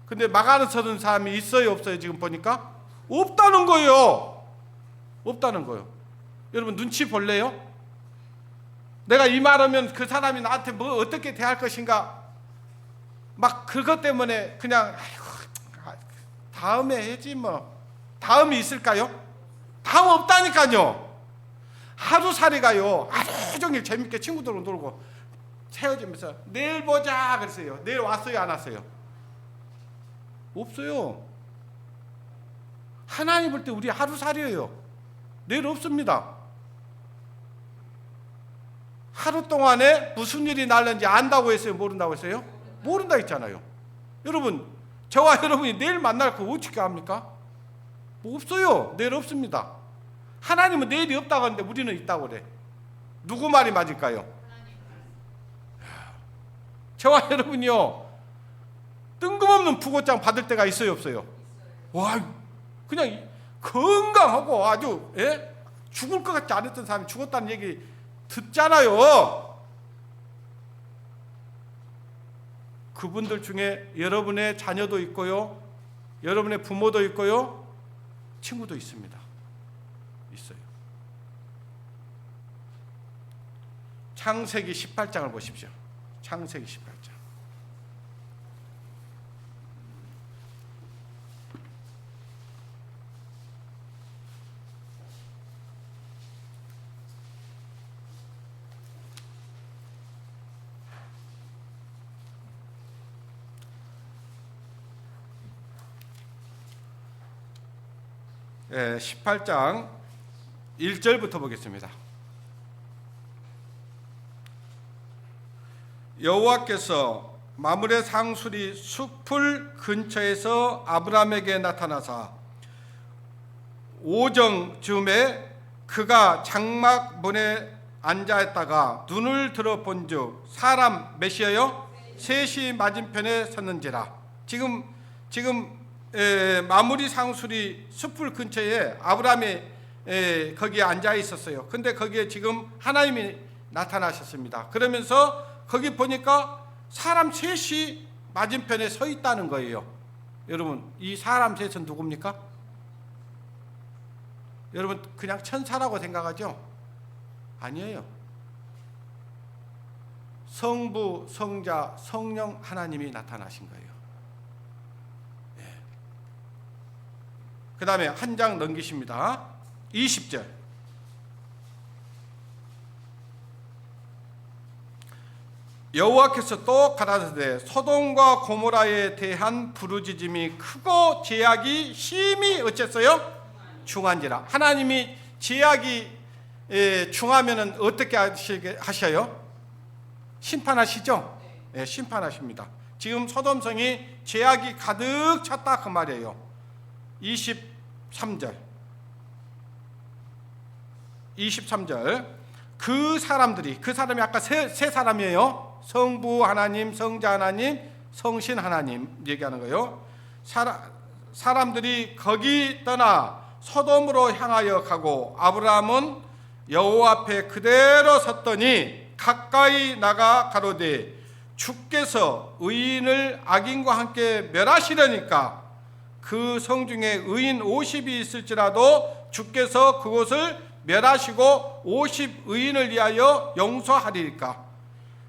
근데 막아는 서는 사람이 있어요, 없어요? 지금 보니까 없다는 거예요. 없다는 거예요. 여러분 눈치 볼래요? 내가 이 말하면 그 사람이 나한테 뭐 어떻게 대할 것인가, 막 그것 때문에 그냥 아이고, 다음에 해지 뭐. 다음이 있을까요? 다음 없다니까요. 하루살이가요, 하루 종일 재밌게 친구들하고 놀고 헤어지면서 내일 보자 그랬어요. 내일 왔어요, 안 왔어요? 없어요. 하나님 볼 때 우리 하루살이에요. 내일 없습니다. 하루 동안에 무슨 일이 날는지 안다고 했어요, 모른다고 했어요? 모른다 했잖아요. 여러분, 저와 여러분이 내일 만날 거 어떻게 합니까? 뭐 없어요. 내일 없습니다. 하나님은 내일이 없다고 하는데 우리는 있다고 그래. 누구 말이 맞을까요? 저와 여러분이요, 뜬금없는 부고장 받을 때가 있어요, 없어요? 와, 그냥 건강하고 아주 죽을 것 같지 않았던 사람이 죽었다는 얘기 듣잖아요. 그분들 중에 여러분의 자녀도 있고요, 여러분의 부모도 있고요, 친구도 있습니다. 있어요. 창세기 18장을 보십시오. 창세기 18장. 예, 18장 1절부터 보겠습니다. 여호와께서 마므레 상수리 숲풀 근처에서 아브라함에게 나타나사 오정쯤에 그가 장막 문에 앉아있다가 눈을 들어 본즉 사람 몇이에요? 셋이 맞은편에 섰는지라. 지금 마므리 상수리 숲풀 근처에 아브라함이 거기에 앉아 있었어요. 근데 거기에 지금 하나님이 나타나셨습니다. 그러면서 거기 보니까 사람 셋이 맞은편에 서 있다는 거예요. 여러분, 이 사람 셋은 누굽니까? 여러분, 그냥 천사라고 생각하죠? 아니에요. 성부, 성자, 성령 하나님이 나타나신 거예요. 그 다음에 한 장 넘기십니다. 20절. 여호와께서 또 가라사대 소돔과 고모라에 대한 부르짖음이 크고 제약이 심히 어쨌어요? 중한지라. 하나님이 제약이 중하면은 어떻게 하셔요? 심판하시죠? 네, 심판하십니다. 지금 소돔성이 제약이 가득 찼다 그 말이에요. 23절. 그 사람이 아까 세 사람이에요. 성부 하나님, 성자 하나님, 성신 하나님 얘기하는 거예요. 사람들이 거기 떠나 소돔으로 향하여 가고 아브라함은 여호와 앞에 그대로 섰더니 가까이 나가 가로되 주께서 의인을 악인과 함께 멸하시려니까 그 성 중에 의인 50이 있을지라도 주께서 그곳을 멸하시고 50 의인을 위하여 용서하리까.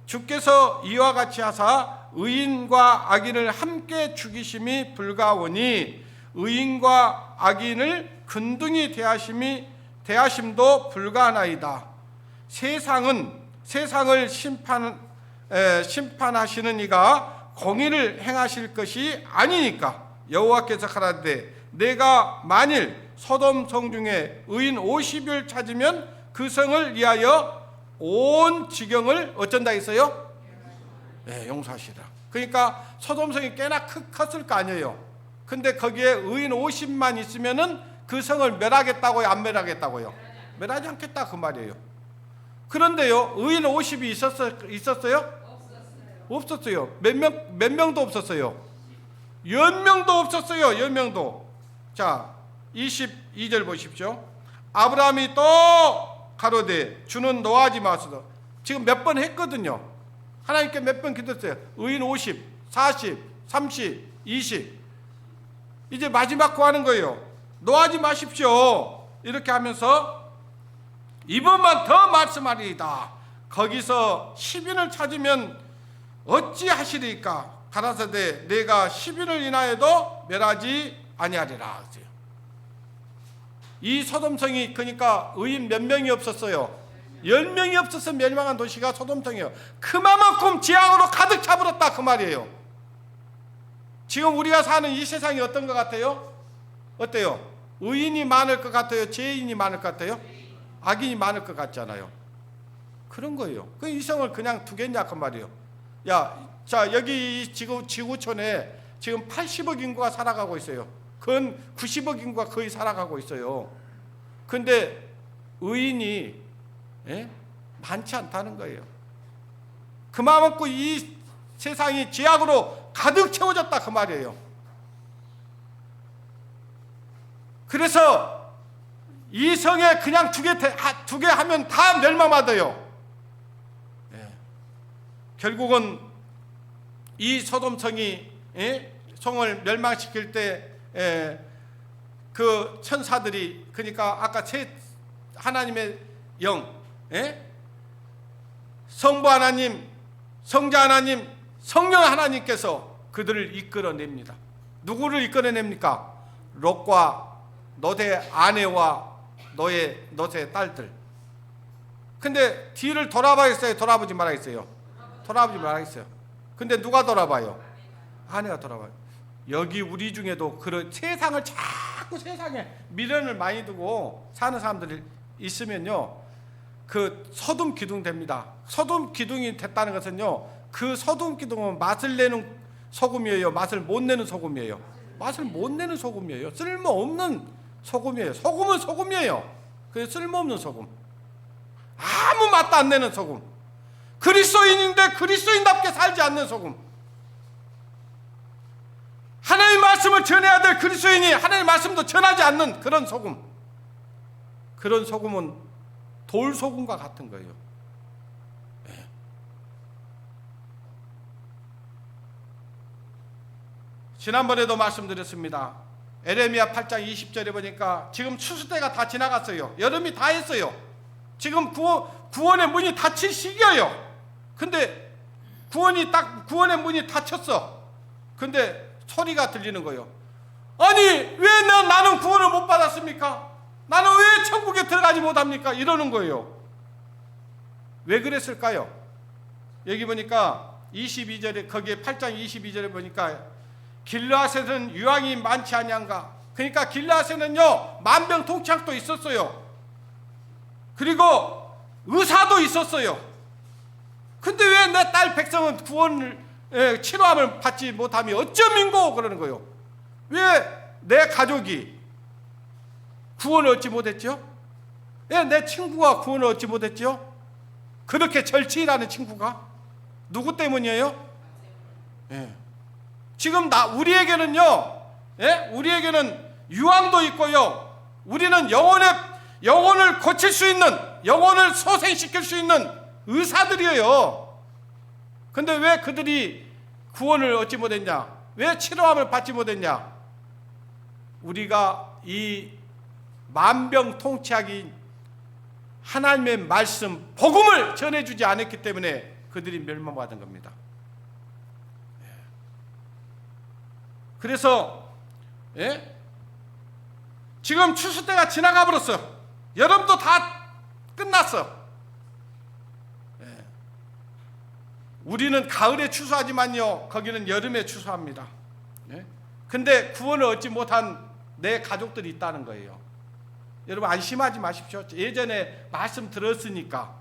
주께서 이와 같이 하사 의인과 악인을 함께 죽이심이 불가오니 의인과 악인을 근등히 대하심도 불가하나이다. 세상을 심판하시는 이가 공의를 행하실 것이 아니니까. 여호와께서 가라사대 내가 만일 소돔 성 중에 의인 50을 찾으면 그 성을 위하여 온 지경을 어쩐다 했어요? 네, 용서하시라. 그러니까 소돔 성이 꽤나 컸을 거 아니에요. 근데 거기에 의인 50만 있으면은 그 성을 멸하겠다고요, 안 멸하겠다고요? 멸하지 않겠다 그 말이에요. 그런데요, 의인 50이 있었어요? 없었어요. 몇 명도 없었어요. 10명도 없었어요. 10명도. 자, 22절 보십시오. 아브라함이 또 가로되 주는 노하지 마소서. 지금 몇 번 했거든요. 하나님께 몇 번 기도했어요. 의인 50, 40, 30, 20. 이제 마지막 구하는 거예요. 노하지 마십시오. 이렇게 하면서 이번만 더 말씀하리이다. 거기서 10인을 찾으면 어찌하시리까? 가라사대 내가 10인을 인하여도 멸하지 아니하리라. 이 소돔성이 그러니까 의인 몇 명이 없었어요? 10명이 없어서 멸망한 도시가 소돔성이에요. 그만큼 재앙으로 가득 차버렸다 그 말이에요. 지금 우리가 사는 이 세상이 어떤 것 같아요? 어때요? 의인이 많을 것 같아요? 죄인이 많을 것 같아요? 악인이 많을 것 같잖아요. 그런 거예요. 그 이성을 그냥 두겠냐 그 말이에요. 야, 자 여기 지금 지구촌에 지금 80억 인구가 살아가고 있어요. 근 90억 인구가 거의 살아가고 있어요. 근데 의인이 많지 않다는 거예요. 그만큼 이 세상이 죄악으로 가득 채워졌다 그 말이에요. 그래서 이 성에 그냥 두 개 하면 다 멸망받아요. 결국은 이 소돔성이 성을 멸망시킬 때 그 천사들이 그러니까 아까 하나님의 영, 성부 하나님, 성자 하나님, 성령 하나님께서 그들을 이끌어냅니다. 누구를 이끌어냅니까? 롯과 롯의 아내와 롯의 딸들. 근데 뒤를 돌아봐야겠어요? 돌아보지 말아야겠어요? 돌아보지 말아야겠어요. 근데 누가 돌아봐요? 아내가 돌아봐요. 여기 우리 중에도 그런 세상을 자꾸 세상에 미련을 많이 두고 사는 사람들이 있으면요, 그 소돔 기둥 됩니다. 소돔 기둥이 됐다는 것은요, 그 소돔 기둥은 맛을 내는 소금이에요? 맛을 못 내는 소금이에요? 맛을 못 내는 소금이에요. 쓸모없는 소금이에요. 소금은 소금이에요. 그게 쓸모없는 소금. 아무 맛도 안 내는 소금. 그리스도인인데 그리스도인답게 살지 않는 소금. 하나님의 말씀을 전해야 될 그리스도인이 하나님의 말씀도 전하지 않는 그런 소금. 그런 소금은 돌소금과 같은 거예요. 네. 지난번에도 말씀드렸습니다. 에레미야 8장 20절에 보니까 지금 추수 때가 다 지나갔어요. 여름이 다 했어요. 지금 구원의 문이 닫힐 시기예요. 근데 구원의 문이 닫혔어. 근데 소리가 들리는 거예요. 아니 왜 나는 구원을 못 받았습니까? 나는 왜 천국에 들어가지 못합니까? 이러는 거예요. 왜 그랬을까요? 여기 보니까 22절에 거기에 8장 22절에 보니까 길르앗에는 유황이 많지 아니한가? 그러니까 길르앗에는요 만병통치약도 있었어요. 그리고 의사도 있었어요. 근데 왜 내 딸 백성은 구원을 치료함을 받지 못하며 어쩌민고 그러는 거예요. 왜 내 가족이 구원을 얻지 못했죠? 왜 내 친구가 구원을 얻지 못했죠? 그렇게 절친이라는 친구가 누구 때문이에요? 지금 우리에게는요, 우리에게는 유황도 있고요. 우리는 영혼을 고칠 수 있는, 영혼을 소생시킬 수 있는 의사들이에요. 근데 왜 그들이 구원을 얻지 못했냐? 왜 치료함을 받지 못했냐? 우리가 이 만병통치약인 하나님의 말씀, 복음을 전해주지 않았기 때문에 그들이 멸망받은 겁니다. 그래서 지금 추수 때가 지나가 버렸어. 여름도 다 끝났어. 우리는 가을에 추수하지만요 거기는 여름에 추수합니다. 근데 구원을 얻지 못한 내 가족들이 있다는 거예요. 여러분 안심하지 마십시오. 예전에 말씀 들었으니까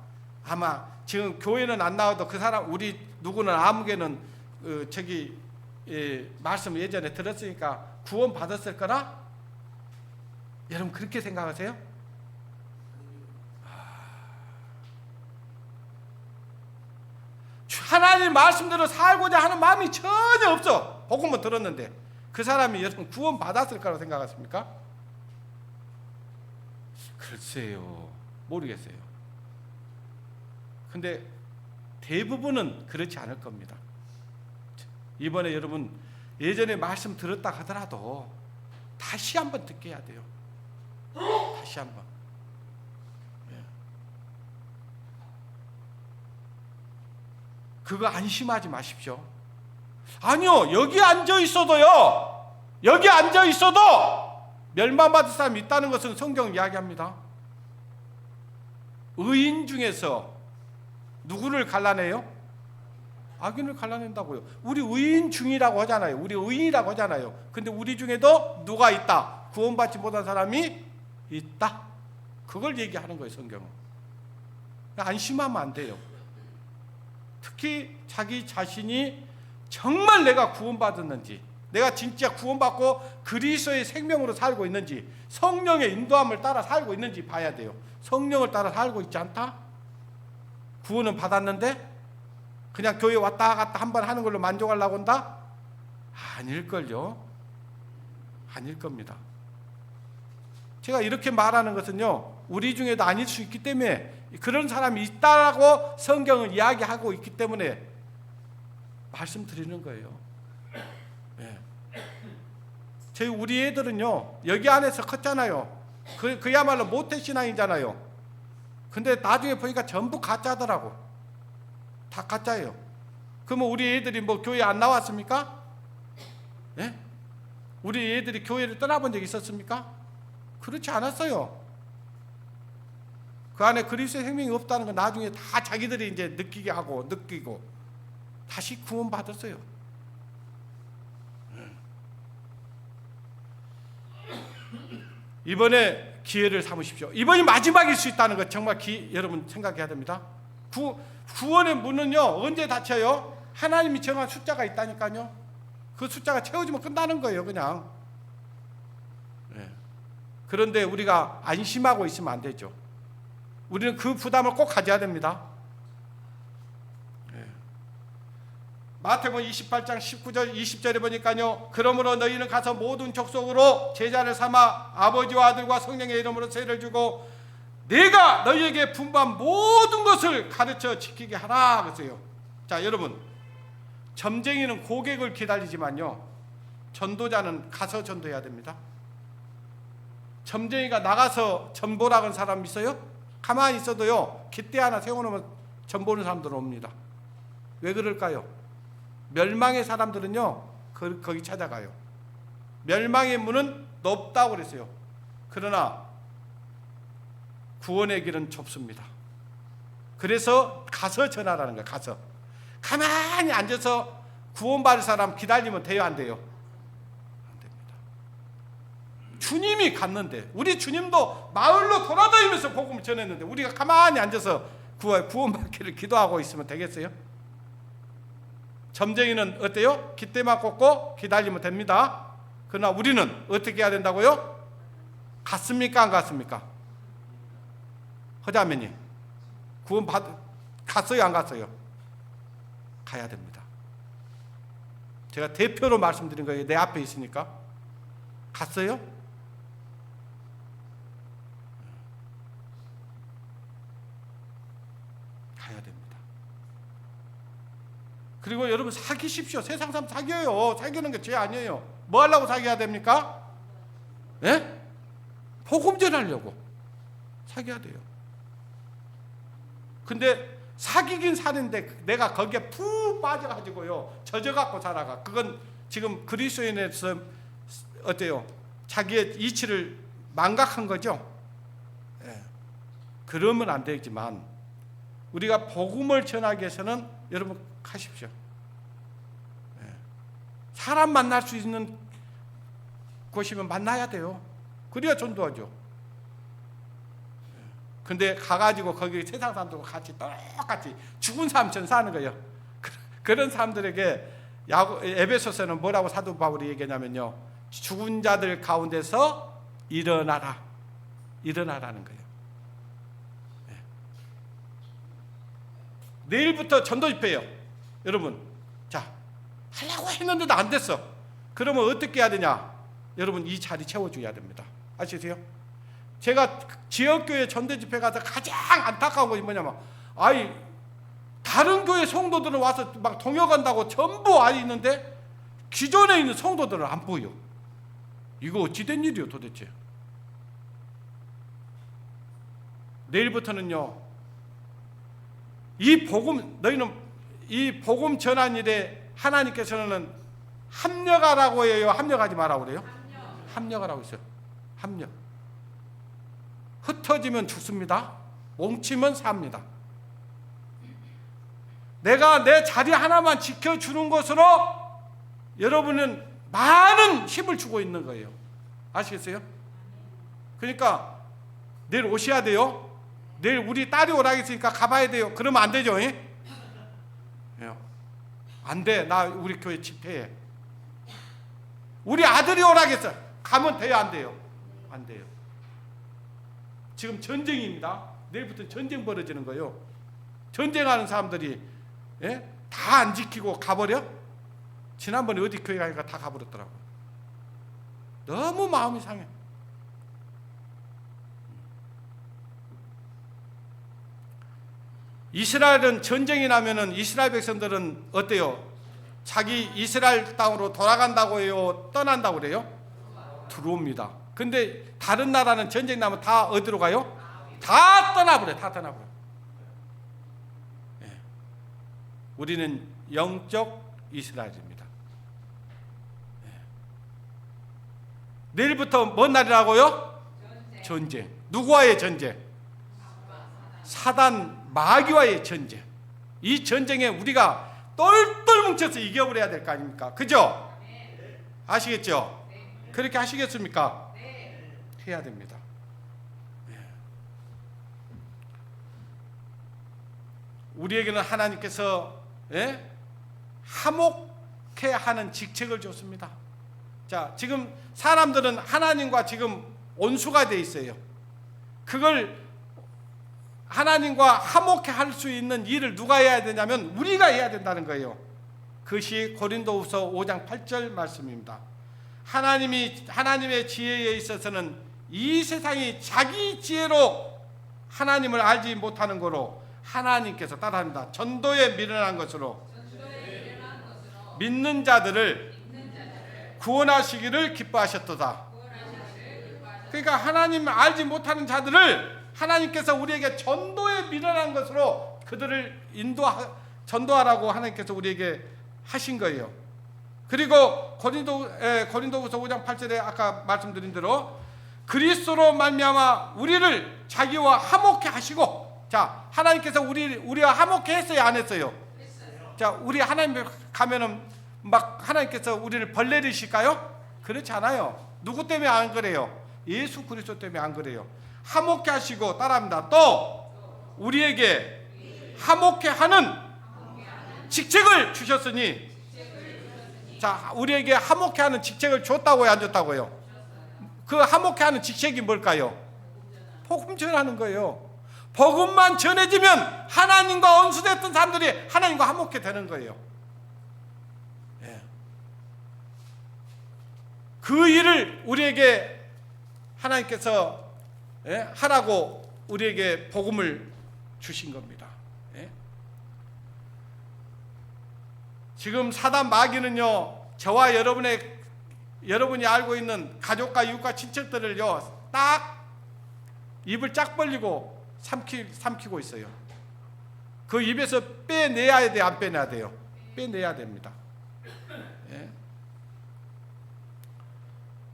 아마 지금 교회는 안 나와도 그 사람 우리 누구는 아무개는 말씀 예전에 들었으니까 구원 받았을 거라? 여러분 그렇게 생각하세요? 하나님 말씀대로 살고자 하는 마음이 전혀 없어. 복음은 들었는데 그 사람이 여러분 구원 받았을 거라고 생각하십니까? 글쎄요, 모르겠어요. 근데 대부분은 그렇지 않을 겁니다. 이번에 여러분 예전에 말씀 들었다 하더라도 다시 한번 듣게 해야 돼요. 다시 한번. 그거 안심하지 마십시오. 아니요, 여기 앉아 있어도요, 여기 앉아 있어도 멸망받을 사람이 있다는 것은 성경 이야기합니다. 의인 중에서 누구를 갈라내요? 악인을 갈라낸다고요. 우리 의인 중이라고 하잖아요. 우리 의인이라고 하잖아요. 근데 우리 중에도 누가 있다? 구원받지 못한 사람이 있다. 그걸 얘기하는 거예요, 성경은. 안심하면 안 돼요. 특히 자기 자신이 정말 내가 구원받았는지, 내가 진짜 구원받고 그리스도의 생명으로 살고 있는지, 성령의 인도함을 따라 살고 있는지 봐야 돼요. 성령을 따라 살고 있지 않다? 구원은 받았는데 그냥 교회 왔다 갔다 한번 하는 걸로 만족하려고 한다? 아닐걸요. 아닐 겁니다. 제가 이렇게 말하는 것은요, 우리 중에도 아닐 수 있기 때문에, 그런 사람이 있다라고 성경을 이야기하고 있기 때문에 말씀드리는 거예요. 네. 저희 우리 애들은요, 여기 안에서 컸잖아요. 그야말로 모태신앙이잖아요. 근데 나중에 보니까 전부 가짜더라고. 다 가짜예요. 그러면 우리 애들이 뭐 교회 안 나왔습니까? 예? 우리 애들이 교회를 떠나본 적 있었습니까? 그렇지 않았어요. 그 안에 그리스도의 생명이 없다는 건 나중에 다 자기들이 이제 느끼고 다시 구원받았어요. 이번에 기회를 삼으십시오. 이번이 마지막일 수 있다는 것 정말 여러분 생각해야 됩니다. 구원의 문은요, 언제 닫혀요? 하나님이 정한 숫자가 있다니까요. 그 숫자가 채워지면 끝나는 거예요, 그냥. 네. 그런데 우리가 안심하고 있으면 안 되죠. 우리는 그 부담을 꼭 가져야 됩니다. 네. 마태복음 28장 19절 20절에 보니까요, 그러므로 너희는 가서 모든 족속으로 제자를 삼아 아버지와 아들과 성령의 이름으로 세례를 주고 내가 너희에게 분부한 모든 것을 가르쳐 지키게 하라 그랬어요. 자, 여러분, 점쟁이는 고객을 기다리지만요, 전도자는 가서 전도해야 됩니다. 점쟁이가 나가서 전 보라고 하는 사람 있어요? 가만히 있어도요, 깃대 하나 세워놓으면 전 보는 사람들은 옵니다. 왜 그럴까요? 멸망의 사람들은요, 거기 찾아가요. 멸망의 문은 높다고 그랬어요. 그러나 구원의 길은 좁습니다. 그래서 가서 전하라는 거예요. 가서 가만히 앉아서 구원받을 사람 기다리면 돼요, 안 돼요? 안 됩니다. 주님이 갔는데, 우리 주님도 마을로 돌아다니면서 복음을 전했는데 우리가 가만히 앉아서 구원받기를 기도하고 있으면 되겠어요? 점쟁이는 어때요? 깃대만 꽂고 기다리면 됩니다. 그러나 우리는 어떻게 해야 된다고요? 갔습니까? 안 갔습니까? 허자매님, 갔어요? 안 갔어요? 가야 됩니다. 제가 대표로 말씀드린 거예요. 내 앞에 있으니까. 갔어요? 가야 됩니다. 그리고 여러분, 사귀십시오. 세상 사람 사귀어요. 사귀는 게 죄 아니에요. 뭐 하려고 사귀어야 됩니까? 예? 복음 전하려고 사귀어야 돼요. 근데 사귀긴 사는데 내가 거기에 푹 빠져가지고요, 젖어갖고 살아가. 그건 지금 그리스도인에서 어때요? 자기의 이치를 망각한 거죠. 예. 그러면 안 되지만 우리가 복음을 전하기 위해서는 여러분 가십시오. 예. 사람 만날 수 있는 곳이면 만나야 돼요. 그래야 전도하죠. 근데 가가지고 거기 세상 사람들과 같이 똑같이 죽은 사람처럼 사는 거예요. 그런 사람들에게 에베소서는 뭐라고 사도 바울이 얘기하냐면요, 죽은 자들 가운데서 일어나라, 일어나라는 거예요. 네. 내일부터 전도 집회예요, 여러분. 자, 하려고 했는데도 안 됐어. 그러면 어떻게 해야 되냐? 여러분, 이 자리 채워줘야 됩니다. 아시세요? 제가 지역교회 전도 집회 가서 가장 안타까운 것이 뭐냐면, 다른 교회 성도들은 와서 막 동역한다고 전부 와 있는데 기존에 있는 성도들은 안 보여. 이거 어찌 된 일이요 도대체? 내일부터는요, 너희는 이 복음 전한 일에 하나님께서는 합력하라고 해요, 합력하지 말라고 그래요? 합력하라고 했어요. 합력. 흩어지면 죽습니다. 뭉치면 삽니다. 내가 내 자리 하나만 지켜주는 것으로 여러분은 많은 힘을 주고 있는 거예요. 아시겠어요? 그러니까 내일 오셔야 돼요. 내일 우리 딸이 오라고 했으니까 가봐야 돼요. 그러면 안 되죠? 안 돼. 나 우리 교회 집회해. 우리 아들이 오라고 했어. 가면 돼요? 안 돼요? 안 돼요. 지금 전쟁입니다. 내일부터 전쟁 벌어지는 거예요. 전쟁하는 사람들이 다 안 지키고 가버려? 지난번에 어디 교회 가니까 다 가버렸더라고. 너무 마음이 상해. 이스라엘은 전쟁이 나면은 이스라엘 백성들은 어때요? 자기 이스라엘 땅으로 돌아간다고 해요? 떠난다고 그래요? 들어옵니다. 근데 다른 나라는 전쟁 나면 다 어디로 가요? 다 떠나버려요. 다 떠나버려요. 우리는 영적 이스라엘입니다. 내일부터 뭔 날이라고요? 전쟁. 누구와의 전쟁? 사단 마귀와의 전쟁. 이 전쟁에 우리가 똘똘 뭉쳐서 이겨버려야 될 거 아닙니까? 그죠? 아시겠죠? 그렇게 하시겠습니까? 해야 됩니다. 우리에게는 하나님께서 화목해 하는 직책을 줬습니다. 자, 지금 사람들은 하나님과 지금 온수가 돼 있어요. 그걸 하나님과 화목해 할 수 있는 일을 누가 해야 되냐면 우리가 해야 된다는 거예요. 그것이 고린도후서 5장 8절 말씀입니다. 하나님의 지혜에 있어서는 이 세상이 자기 지혜로 하나님을 알지 못하는 거로 하나님께서 따라합니다. 전도에 미련한 것으로 믿는 자들을 구원하시기를 기뻐하셨도다. 그러니까 하나님 알지 못하는 자들을 하나님께서 우리에게 전도에 미련한 것으로 그들을 전도하라고 하나님께서 우리에게 하신 거예요. 그리고 고린도후서 5장 8절에 아까 말씀드린 대로 그리스도로 말미암아 우리를 자기와 화목해 하시고, 자, 하나님께서 우리와 화목해 했어요, 안 했어요? 자, 우리 하나님 가면은 막 하나님께서 우리를 벌 내리실까요? 그렇지 않아요. 누구 때문에 안 그래요? 예수 그리스도 때문에 안 그래요. 화목해 하시고, 따라합니다. 또 우리에게 화목해 하는 직책을 주셨으니, 자, 우리에게 화목해 하는 직책을 줬다고요, 안 줬다고요? 그 화목해 하는 직책이 뭘까요? 복음 전하는 거예요. 복음만 전해지면 하나님과 원수됐던 사람들이 하나님과 화목해 되는 거예요. 그 일을 우리에게 하나님께서 하라고 우리에게 복음을 주신 겁니다. 지금 사단 마귀는요, 저와 여러분이 알고 있는 가족과 이웃과 친척들을요, 딱 입을 쫙 벌리고 삼키고 있어요. 그 입에서 빼내야 돼요, 안 빼내야 돼요? 빼내야 됩니다.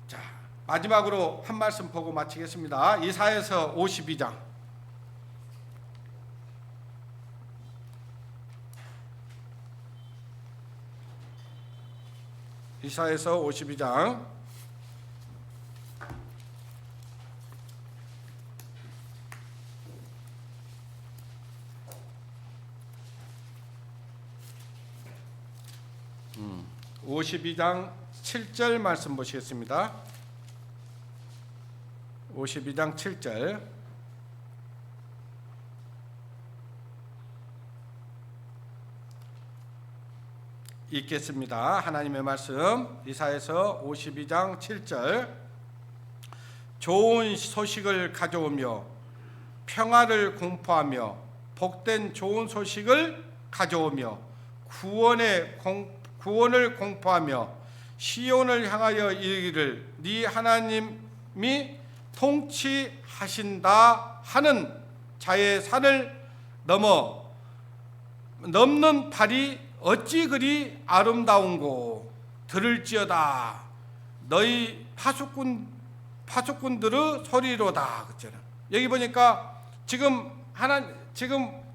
자, 마지막으로 한 말씀 보고 마치겠습니다. 이사야서 52장. 이사야서 52장 1 52장 7절 말씀 보시겠습니다. 52장 7절 읽겠습니다. 하나님의 말씀 이사야서 52장 7절 좋은 소식을 가져오며 평화를 공포하며 복된 좋은 소식을 가져오며 구원을 공포하며 시온을 향하여 이르기를 네 하나님이 통치하신다 하는 자의 산을 넘는 발이 어찌 그리 아름다운고 들을지어다 너희 파수꾼들의 소리로다. 그렇잖아. 여기 보니까 지금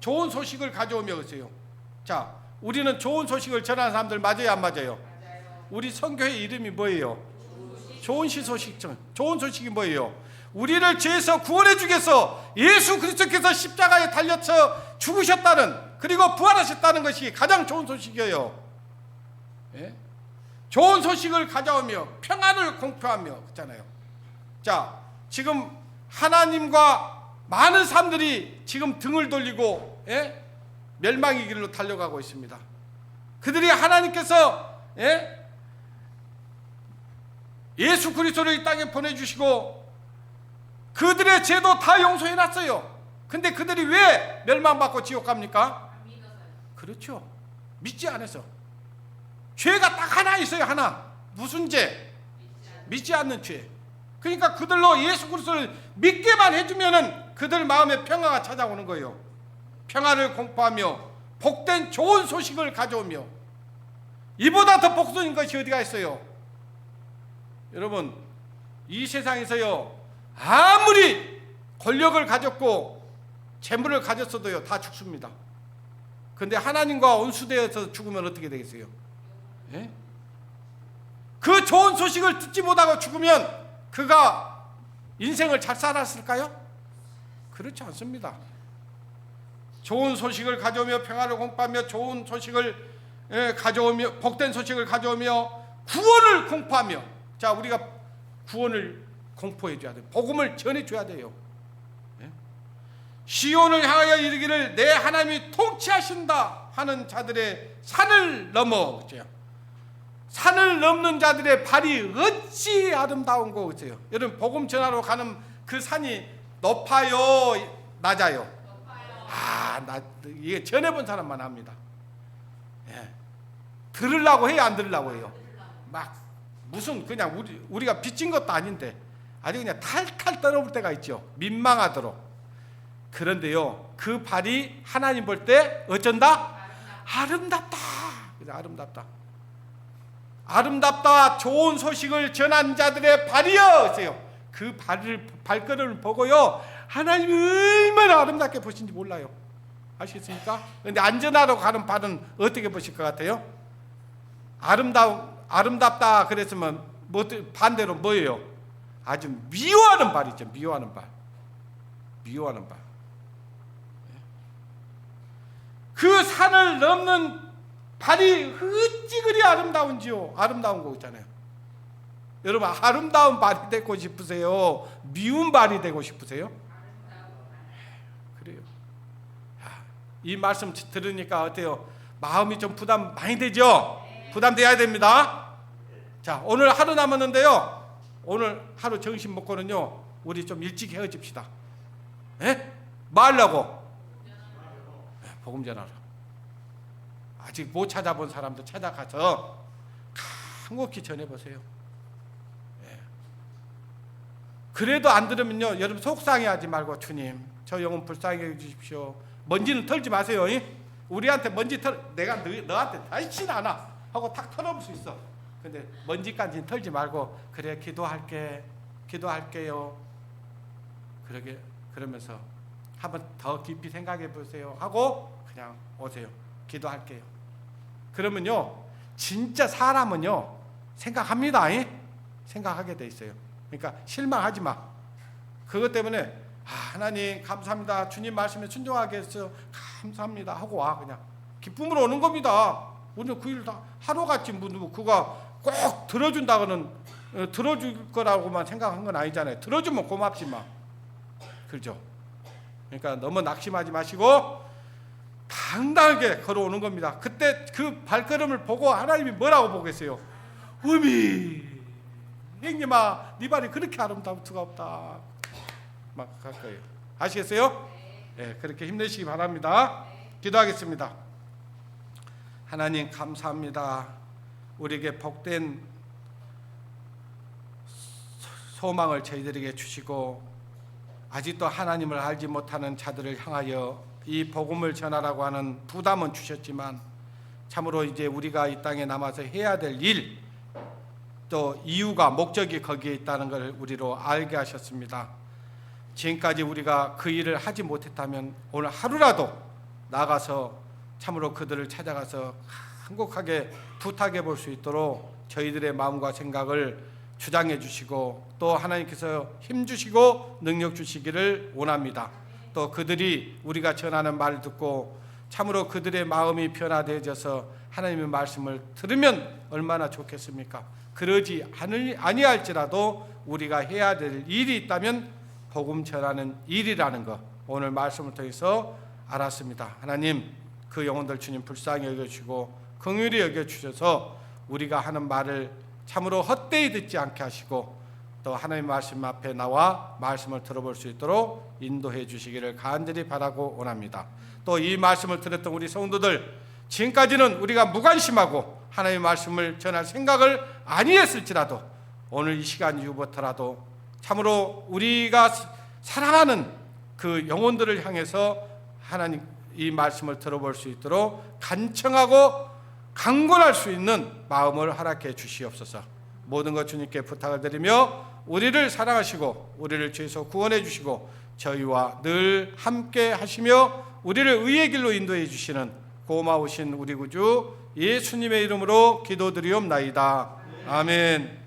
좋은 소식을 가져오며 그러세요. 자, 우리는 좋은 소식을 전하는 사람들 맞아요, 안 맞아요? 우리 선교회 이름이 뭐예요? 좋은 소식. 좋은 소식이 뭐예요? 우리를 죄에서 구원해 주겠어. 예수 그리스도께서 십자가에 달려서 죽으셨다는, 그리고 부활하셨다는 것이 가장 좋은 소식이에요. 예? 좋은 소식을 가져오며 평안을 공표하며 그렇잖아요. 자, 지금 하나님과 많은 사람들이 지금 등을 돌리고 멸망의 길로 달려가고 있습니다. 그들이 하나님께서 예수 그리스도를 이 땅에 보내주시고 그들의 죄도 다 용서해 놨어요. 근데 그들이 왜 멸망받고 지옥 갑니까? 그렇죠. 믿지 않아서. 죄가 딱 하나 있어요. 하나. 무슨 죄? 믿지 않는 죄. 그러니까 그들로 예수 그리스도를 믿게만 해주면은 그들 마음에 평화가 찾아오는 거예요. 평화를 공포하며 복된 좋은 소식을 가져오며, 이보다 더 복된 것이 어디가 있어요? 여러분, 이 세상에서요 아무리 권력을 가졌고 재물을 가졌어도요 다 죽습니다. 그런데 하나님과 원수되어서 죽으면 어떻게 되겠어요? 예? 그 좋은 소식을 듣지 못하고 죽으면 그가 인생을 잘 살았을까요? 그렇지 않습니다. 좋은 소식을 가져오며 평화를 공포하며 좋은 소식을 가져오며 복된 소식을 가져오며 구원을 공포하며. 자, 우리가 구원을 공포해 줘야 돼요. 복음을 전해 줘야 돼요. 시온을 향하여 이르기를 내 하나님이 통치하신다 하는 자들의 산을 넘어. 그죠? 산을 넘는 자들의 발이 어찌 아름다운고. 그죠? 여러분, 복음 전하러 가는 그 산이 높아요, 낮아요? 이게 전해본 사람만 합니다. 들으려고 해요, 안 들으려고 해요? 막 무슨 그냥 우리가 빚진 것도 아닌데 아주 그냥 탈탈 떨어볼 때가 있죠. 민망하도록. 그런데요, 그 발이 하나님 볼 때 어쩐다? 아름답다. 아름답다. 아름답다. 좋은 소식을 전한 자들의 발이여. 그 발걸음을 보고요 하나님이 얼마나 아름답게 보신지 몰라요. 아시겠습니까? 그런데 안전하러 가는 발은 어떻게 보실 것 같아요? 아름답다 그랬으면 반대로 뭐예요? 아주 미워하는 발이죠. 미워하는 발. 그 산을 넘는 발이 어찌 그리 아름다운지요. 아름다운 거 있잖아요. 여러분, 아름다운 발이 되고 싶으세요? 미운 발이 되고 싶으세요? 그래요. 이 말씀 들으니까 어때요? 마음이 좀 부담 많이 되죠? 부담돼야 됩니다. 자, 오늘 하루 남았는데요, 오늘 하루 점심 먹고는요 우리 좀 일찍 헤어집시다. 뭐 하려고? 복음 전하러. 아직 못 찾아본 사람도 찾아가서 간곡히 전해보세요. 그래도 안 들으면요 여러분 속상해하지 말고 주님 저 영혼 불쌍히 해주십시오. 먼지는 털지 마세요. 우리한테 먼지 내가 너한테 다시는 안 와 하고 탁 털어볼 수 있어. 근데 먼지까지는 털지 말고 그래 기도할게요. 그러면서 한번 더 깊이 생각해 보세요 하고 그냥 오세요. 기도할게요. 그러면요 진짜 사람은요 생각합니다. 생각하게 돼 있어요. 그러니까 실망하지 마. 그것 때문에 하나님 감사합니다. 주님 말씀에 순종하게 해서 감사합니다 하고 와. 그냥 기쁨으로 오는 겁니다. 우리는 그 일을 다 하루같이 그가 꼭 들어준다고는 들어줄 거라고만 생각한 건 아니잖아요. 들어주면 고맙지만, 그렇죠? 그러니까 너무 낙심하지 마시고 당당하게 걸어오는 겁니다. 그때 그 발걸음을 보고 하나님이 뭐라고 보겠어요? 어미 형님아, 네 발이 그렇게 아름다울 수가 없다 막 할 거예요. 아시겠어요? 네, 그렇게 힘내시기 바랍니다. 기도하겠습니다. 하나님 감사합니다. 우리에게 복된 소망을 저희들에게 주시고 아직도 하나님을 알지 못하는 자들을 향하여 이 복음을 전하라고 하는 부담은 주셨지만 참으로 이제 우리가 이 땅에 남아서 해야 될 일, 또 이유가 목적이 거기에 있다는 것을 우리로 알게 하셨습니다. 지금까지 우리가 그 일을 하지 못했다면 오늘 하루라도 나가서 참으로 그들을 찾아가서 한곡하게 부탁해 볼 수 있도록 저희들의 마음과 생각을 주장해 주시고 또 하나님께서 힘 주시고 능력 주시기를 원합니다. 또 그들이 우리가 전하는 말을 듣고 참으로 그들의 마음이 변화되어져서 하나님의 말씀을 들으면 얼마나 좋겠습니까? 그러지 아니할지라도 우리가 해야 될 일이 있다면 복음 전하는 일이라는 것 오늘 말씀을 통해서 알았습니다. 하나님 그 영혼들 주님 불쌍히 여겨주시고 긍휼히 여겨주셔서 우리가 하는 말을 참으로 헛되이 듣지 않게 하시고 또 하나님의 말씀 앞에 나와 말씀을 들어볼 수 있도록 인도해 주시기를 간절히 바라고 원합니다. 또 이 말씀을 들었던 우리 성도들 지금까지는 우리가 무관심하고 하나님의 말씀을 전할 생각을 아니했을지라도 오늘 이 시간 이후부터라도 참으로 우리가 사랑하는 그 영혼들을 향해서 하나님 이 말씀을 들어볼 수 있도록 간청하고 강권할 수 있는 마음을 허락해 주시옵소서. 모든 것 주님께 부탁을 드리며 우리를 사랑하시고 우리를 죄에서 구원해 주시고 저희와 늘 함께 하시며 우리를 의의 길로 인도해 주시는 고마우신 우리 구주 예수님의 이름으로 기도드리옵나이다. 아멘.